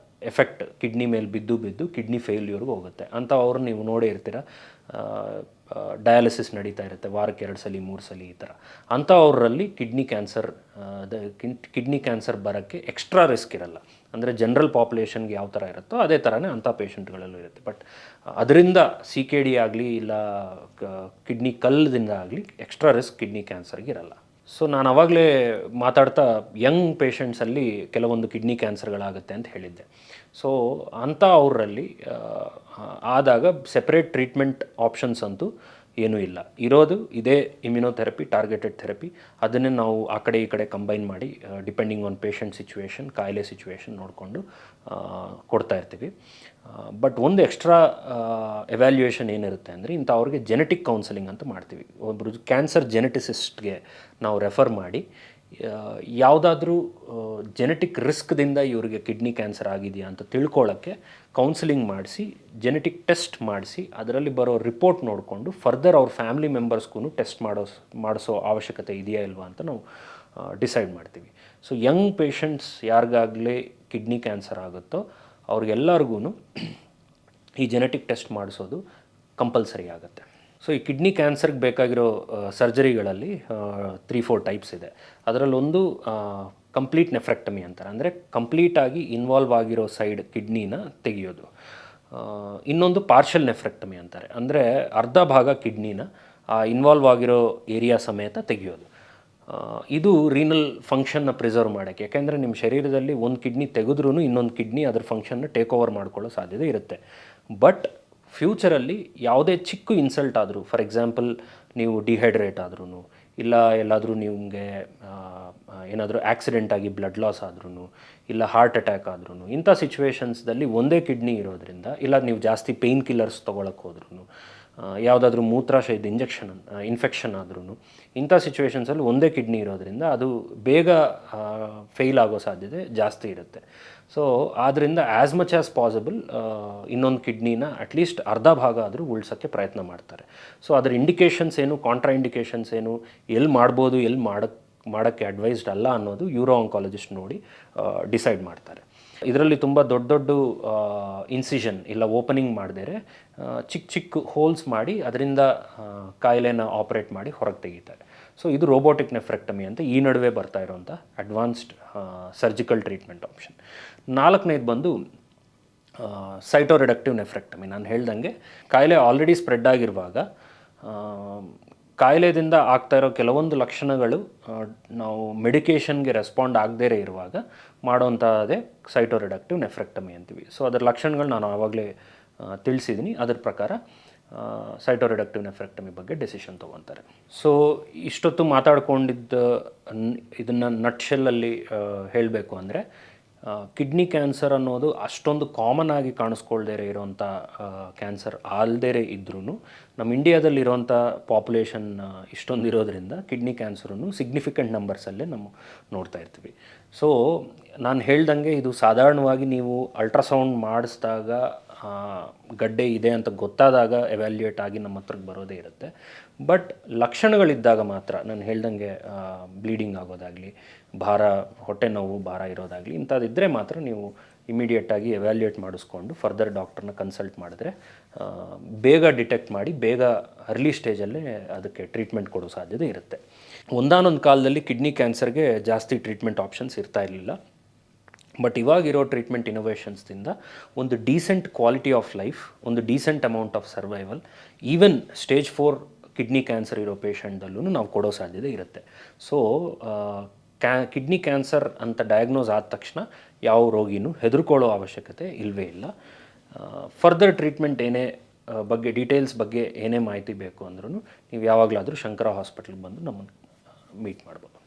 ಎಫೆಕ್ಟ್ ಕಿಡ್ನಿ ಮೇಲೆ ಬಿದ್ದು ಕಿಡ್ನಿ ಫೇಲ್ಯೂರ್ಗೆ ಹೋಗುತ್ತೆ ಅಂತ ಅವ್ರು ನೀವು ನೋಡೇ ಇರ್ತೀರ. ಡಯಾಲಿಸಿಸ್ ನಡೀತಾ ಇರುತ್ತೆ ವಾರಕ್ಕೆ 2 ಸಲ 3 ಸಲ ಈ ಥರ. ಅಂಥವ್ರಲ್ಲಿ ಕಿಡ್ನಿ ಕ್ಯಾನ್ಸರ್ ಬರೋಕ್ಕೆ ಎಕ್ಸ್ಟ್ರಾ ರಿಸ್ಕ್ ಇರಲ್ಲ. ಅಂದರೆ ಜನರಲ್ ಪಾಪ್ಯುಲೇಷನ್ಗೆ ಯಾವ ಥರ ಇರುತ್ತೋ ಅದೇ ಥರನೇ ಅಂಥ ಪೇಷಂಟ್ಗಳಲ್ಲೂ ಇರುತ್ತೆ. ಬಟ್ ಅದರಿಂದ CKD ಆಗಲಿ ಇಲ್ಲ ಕಿಡ್ನಿ ಕಲ್ಲದಿಂದ ಆಗಲಿ ಎಕ್ಸ್ಟ್ರಾ ರಿಸ್ಕ್ ಕಿಡ್ನಿ ಕ್ಯಾನ್ಸರ್ಗೆ ಇರಲ್ಲ. ಸೊ ನಾನು ಆವಾಗಲೇ ಮಾತಾಡ್ತಾ ಯಂಗ್ ಪೇಷಂಟ್ಸಲ್ಲಿ ಕೆಲವೊಂದು ಕಿಡ್ನಿ ಕ್ಯಾನ್ಸರ್ಗಳಾಗುತ್ತೆ ಅಂತ ಹೇಳಿದ್ದೆ. ಸೊ ಅಂಥ ಅವರಲ್ಲಿ ಆದಾಗ ಸೆಪ್ರೇಟ್ ಟ್ರೀಟ್ಮೆಂಟ್ ಆಪ್ಷನ್ಸ್ ಅಂತೂ ಏನೂ ಇಲ್ಲ. ಇರೋದು ಇದೇ ಇಮ್ಯುನೊಥೆರಪಿ, ಟಾರ್ಗೆಟೆಡ್ ಥೆರಪಿ. ಅದನ್ನೇ ನಾವು ಆ ಕಡೆ ಈ ಕಡೆ ಕಂಬೈನ್ ಮಾಡಿ ಡಿಪೆಂಡಿಂಗ್ ಆನ್ ಪೇಷಂಟ್ ಸಿಚುವೇಷನ್, ಕಾಯಿಲೆ ಸಿಚುವೇಷನ್ ನೋಡಿಕೊಂಡು ಕೊಡ್ತಾ ಇರ್ತೀವಿ. ಬಟ್ ಒಂದು ಎಕ್ಸ್ಟ್ರಾ ಎವ್ಯಾಲ್ಯೂಯೇಷನ್ ಏನಿರುತ್ತೆ ಅಂದರೆ ಅವ್ರಿಗೆ ಜೆನೆಟಿಕ್ ಕೌನ್ಸಲಿಂಗ್ ಅಂತ ಮಾಡ್ತೀವಿ. ಒಬ್ಬರು ಕ್ಯಾನ್ಸರ್ ಜೆನೆಟಿಸಿಸ್ಟ್ಗೆ ನಾವು ರೆಫರ್ ಮಾಡಿ ಯಾವುದಾದ್ರೂ ಜೆನೆಟಿಕ್ ರಿಸ್ಕ್ದಿಂದ ಇವರಿಗೆ ಕಿಡ್ನಿ ಕ್ಯಾನ್ಸರ್ ಆಗಿದೆಯಾ ಅಂತ ತಿಳ್ಕೊಳ್ಳೋಕ್ಕೆ ಕೌನ್ಸಿಲಿಂಗ್ ಮಾಡಿಸಿ, ಜೆನೆಟಿಕ್ ಟೆಸ್ಟ್ ಮಾಡಿಸಿ, ಅದರಲ್ಲಿ ಬರೋ ರಿಪೋರ್ಟ್ ನೋಡಿಕೊಂಡು ಫರ್ದರ್ ಅವ್ರ ಫ್ಯಾಮಿಲಿ ಮೆಂಬರ್ಸ್ಗೂ ಟೆಸ್ಟ್ ಮಾಡಿಸೋ ಅವಶ್ಯಕತೆ ಇದೆಯಾ ಇಲ್ವಾ ಅಂತ ನಾವು ಡಿಸೈಡ್ ಮಾಡ್ತೀವಿ. ಸೊ ಯಂಗ್ ಪೇಷಂಟ್ಸ್ ಯಾರಿಗಾಗಲೇ ಕಿಡ್ನಿ ಕ್ಯಾನ್ಸರ್ ಆಗುತ್ತೋ ಅವ್ರಿಗೆಲ್ಲರಿಗೂ ಈ ಜೆನೆಟಿಕ್ ಟೆಸ್ಟ್ ಮಾಡಿಸೋದು ಕಂಪಲ್ಸರಿ ಆಗುತ್ತೆ. ಸೊ ಈ ಕಿಡ್ನಿ ಕ್ಯಾನ್ಸರ್ಗೆ ಬೇಕಾಗಿರೋ ಸರ್ಜರಿಗಳಲ್ಲಿ 3-4 ಟೈಪ್ಸ್ ಇದೆ. ಅದರಲ್ಲೊಂದು ಕಂಪ್ಲೀಟ್ ನೆಫ್ರೆಕ್ಟಮಿ ಅಂತಾರೆ, ಅಂದರೆ ಕಂಪ್ಲೀಟಾಗಿ ಇನ್ವಾಲ್ವ್ ಆಗಿರೋ ಸೈಡ್ ಕಿಡ್ನಿನ ತೆಗೆಯೋದು. ಇನ್ನೊಂದು ಪಾರ್ಷಲ್ ನೆಫ್ರೆಕ್ಟಮಿ ಅಂತಾರೆ, ಅಂದರೆ ಅರ್ಧ ಭಾಗ ಕಿಡ್ನಿನ ಇನ್ವಾಲ್ವ್ ಆಗಿರೋ ಏರಿಯಾ ಸಮೇತ ತೆಗೆಯೋದು. ಇದು ರೀನಲ್ ಫಂಕ್ಷನ್ನ ಪ್ರಿಸರ್ವ್ ಮಾಡೋಕ್ಕೆ. ಯಾಕೆಂದರೆ ನಿಮ್ಮ ಶರೀರದಲ್ಲಿ ಒಂದು ಕಿಡ್ನಿ ತೆಗೆದ್ರೂ ಇನ್ನೊಂದು ಕಿಡ್ನಿ ಅದರ ಫಂಕ್ಷನ್ನ ಟೇಕ್ ಓವರ್ ಮಾಡ್ಕೊಳ್ಳೋ ಸಾಧ್ಯತೆ ಇರುತ್ತೆ. ಬಟ್ ಫ್ಯೂಚರಲ್ಲಿ ಯಾವುದೇ ಚಿಕ್ಕ ಇನ್ಸಲ್ಟ್ ಆದರೂ, ಫಾರ್ ಎಕ್ಸಾಂಪಲ್ ನೀವು ಡಿಹೈಡ್ರೇಟ್ ಆದ್ರೂ, ಇಲ್ಲ ಎಲ್ಲಾದರೂ ನಿಮಗೆ ಏನಾದರೂ ಆಕ್ಸಿಡೆಂಟ್ ಆಗಿ ಬ್ಲಡ್ ಲಾಸ್ ಆದ್ರೂ, ಇಲ್ಲ ಹಾರ್ಟ್ ಅಟ್ಯಾಕ್ ಆದ್ರೂ, ಇಂಥ ಸಿಚುವೇಷನ್ಸ್ದಲ್ಲಿ ಒಂದೇ ಕಿಡ್ನಿ ಇರೋದ್ರಿಂದ, ಇಲ್ಲ ನೀವು ಜಾಸ್ತಿ ಪೇಯ್ನ್ ಕಿಲ್ಲರ್ಸ್ ತೊಗೊಳಕ್ಕೆ ಹೋದ್ರೂ, ಯಾವುದಾದ್ರೂ ಮೂತ್ರಾಶಯದ ಇನ್ಫೆಕ್ಷನ್ ಆದ್ರೂ, ಇಂಥ ಸಿಚುವೇಷನ್ಸಲ್ಲಿ ಒಂದೇ ಕಿಡ್ನಿ ಇರೋದ್ರಿಂದ ಅದು ಬೇಗ ಫೇಲ್ ಆಗೋ ಸಾಧ್ಯತೆ ಜಾಸ್ತಿ ಇರುತ್ತೆ. ಸೊ ಆದ್ದರಿಂದ ಆ್ಯಸ್ ಮಚ್ ಆ್ಯಸ್ ಪಾಸಿಬಲ್ ಇನ್ನೊಂದು ಕಿಡ್ನಿನ ಅಟ್ಲೀಸ್ಟ್ ಅರ್ಧ ಭಾಗ ಆದರೂ ಉಳ್ಸೋಕ್ಕೆ ಪ್ರಯತ್ನ ಮಾಡ್ತಾರೆ. ಸೊ ಅದರ ಇಂಡಿಕೇಷನ್ಸ್ ಏನು, ಕಾಂಟ್ರಾ ಇಂಡಿಕೇಷನ್ಸ್ ಏನು, ಎಲ್ಲಿ ಮಾಡ್ಬೋದು, ಎಲ್ಲಿ ಮಾಡೋಕ್ಕೆ ಅಡ್ವೈಸ್ಡ್ ಅಲ್ಲ ಅನ್ನೋದು ಯೂರೋ ಆಂಕಾಲಜಿಸ್ಟ್ ನೋಡಿ ಡಿಸೈಡ್ ಮಾಡ್ತಾರೆ. ಇದರಲ್ಲಿ ತುಂಬ ದೊಡ್ಡ ಇನ್ಸಿಷನ್ ಇಲ್ಲ ಓಪನಿಂಗ್ ಮಾಡದೇ ಚಿಕ್ಕ ಹೋಲ್ಸ್ ಮಾಡಿ ಅದರಿಂದ ಕಾಯಿಲೆನ ಆಪ್ರೇಟ್ ಮಾಡಿ ಹೊರಗೆ ತೆಗಿತಾರೆ. ಸೊ ಇದು ರೋಬೋಟಿಕ್ ನೆಫ್ರೆಕ್ಟಮಿ ಅಂತ ಈ ನಡುವೆ ಬರ್ತಾ ಇರೋಂಥ ಅಡ್ವಾನ್ಸ್ಡ್ ಸರ್ಜಿಕಲ್ ಟ್ರೀಟ್ಮೆಂಟ್ ಆಪ್ಷನ್. 4ನೇದು ಬಂದು ಸೈಟೋರಿಡಕ್ಟಿವ್ ನೆಫ್ರೆಕ್ಟಮಿ. ನಾನು ಹೇಳ್ದಂಗೆ ಕಾಯಿಲೆ ಆಲ್ರೆಡಿ ಸ್ಪ್ರೆಡ್ ಆಗಿರುವಾಗ ಕಾಯಿಲೆದಿಂದ ಆಗ್ತಾ ಇರೋ ಕೆಲವೊಂದು ಲಕ್ಷಣಗಳು ನಾವು ಮೆಡಿಕೇಷನ್ಗೆ ರೆಸ್ಪಾಂಡ್ ಆಗದೇ ಇರುವಾಗ ಮಾಡೋವಂಥದ್ದೇ ಸೈಟೋರಿಡಕ್ಟಿವ್ ನೆಫ್ರೆಕ್ಟಮಿ ಅಂತೀವಿ. ಸೊ ಅದರ ಲಕ್ಷಣಗಳು ನಾನು ಆವಾಗಲೇ ತಿಳಿಸಿದ್ದೀನಿ. ಅದರ ಪ್ರಕಾರ ಸೈಟೋರಿಡಕ್ಟಿವ್ ನೆಫ್ರೆಕ್ಟಮಿ ಬಗ್ಗೆ ಡೆಸಿಷನ್ ತೊಗೊತಾರೆ. ಸೊ ಇಷ್ಟೊತ್ತು ಮಾತಾಡ್ಕೊಂಡಿದ್ದ ಇದನ್ನು ನಟ್ಶೆಲ್ಲಲ್ಲಿ ಹೇಳಬೇಕು ಅಂದರೆ ಕಿಡ್ನಿ ಕ್ಯಾನ್ಸರ್ ಅನ್ನೋದು ಅಷ್ಟೊಂದು ಕಾಮನ್ ಆಗಿ ಕಾಣಿಸ್ಕೊಳ್ದೇ ಇರೋವಂಥ ಕ್ಯಾನ್ಸರ್ ಅಲ್ಲದೇ ಇದ್ರೂ ನಮ್ಮ ಇಂಡಿಯಾದಲ್ಲಿರೋಂಥ ಪಾಪ್ಯುಲೇಷನ್ ಇಷ್ಟೊಂದು ಇರೋದ್ರಿಂದ ಕಿಡ್ನಿ ಕ್ಯಾನ್ಸರನ್ನು ಸಿಗ್ನಿಫಿಕೆಂಟ್ ನಂಬರ್ಸಲ್ಲೇ ನಾವು ನೋಡ್ತಾ ಇರ್ತೀವಿ. ಸೊ ನಾನು ಹೇಳ್ದಂಗೆ ಇದು ಸಾಧಾರಣವಾಗಿ ನೀವು ಅಲ್ಟ್ರಾಸೌಂಡ್ ಮಾಡಿಸಿದಾಗ ಗಡ್ಡೆ ಇದೆ ಅಂತ ಗೊತ್ತಾದಾಗ ಎವ್ಯಾಲ್ಯೂಯೇಟ್ ಆಗಿ ನಮ್ಮ ಹತ್ರಕ್ಕೆ ಬರೋದೇ ಇರುತ್ತೆ. ಬಟ್ ಲಕ್ಷಣಗಳಿದ್ದಾಗ ಮಾತ್ರ ನಾನು ಹೇಳ್ದಂಗೆ ಬ್ಲೀಡಿಂಗ್ ಆಗೋದಾಗಲಿ, ಹೊಟ್ಟೆ ನೋವು, ಭಾರ ಇರೋದಾಗಲಿ ಇಂಥದ್ದಿದ್ದರೆ ಮಾತ್ರ ನೀವು ಇಮಿಡಿಯೇಟಾಗಿ ಎವ್ಯಾಲ್ಯೂಯೇಟ್ ಮಾಡಿಸ್ಕೊಂಡು ಫರ್ದರ್ ಡಾಕ್ಟರ್ನ ಕನ್ಸಲ್ಟ್ ಮಾಡಿದ್ರೆ ಬೇಗ ಡಿಟೆಕ್ಟ್ ಮಾಡಿ ಬೇಗ ಅರ್ಲಿ ಸ್ಟೇಜಲ್ಲೇ ಅದಕ್ಕೆ ಟ್ರೀಟ್ಮೆಂಟ್ ಕೊಡೋ ಸಾಧ್ಯತೆ ಇರುತ್ತೆ. ಒಂದಾನೊಂದು ಕಾಲದಲ್ಲಿ ಕಿಡ್ನಿ ಕ್ಯಾನ್ಸರ್ಗೆ ಜಾಸ್ತಿ ಟ್ರೀಟ್ಮೆಂಟ್ ಆಪ್ಷನ್ಸ್ ಇರ್ತಾ ಇರಲಿಲ್ಲ. ಬಟ್ ಇವಾಗಿರೋ ಟ್ರೀಟ್ಮೆಂಟ್ ಇನೋವೇಷನ್ಸ್ದಿಂದ ಒಂದು ಡೀಸೆಂಟ್ ಕ್ವಾಲಿಟಿ ಆಫ್ ಲೈಫ್, ಒಂದು decent amount of survival even stage 4 kidney cancer ಇರೋ ಪೇಷಂಟ್ದಲ್ಲೂ ನಾವು ಕೊಡೋ ಸಾಧ್ಯತೆ ಇರುತ್ತೆ. ಸೊ ಕಿಡ್ನಿ ಕ್ಯಾನ್ಸರ್ ಅಂತ ಡಯಾಗ್ನೋಸ್ ಆದ ತಕ್ಷಣ ಯಾವ ರೋಗಿನೂ ಹೆದರ್ಕೊಳ್ಳೋ ಅವಶ್ಯಕತೆ ಇಲ್ಲವೇ ಇಲ್ಲ. ಫರ್ದರ್ ಟ್ರೀಟ್ಮೆಂಟ್ ಡೀಟೇಲ್ಸ್ ಬಗ್ಗೆ ಏನೇ ಮಾಹಿತಿ ಬೇಕು ಅಂದ್ರೂ ನೀವು ಯಾವಾಗಲಾದರೂ ಶಂಕರ ಹಾಸ್ಪಿಟಲ್ಗೆ ಬಂದು ನಮ್ಮನ್ನು ಮೀಟ್ ಮಾಡ್ಬೋದು.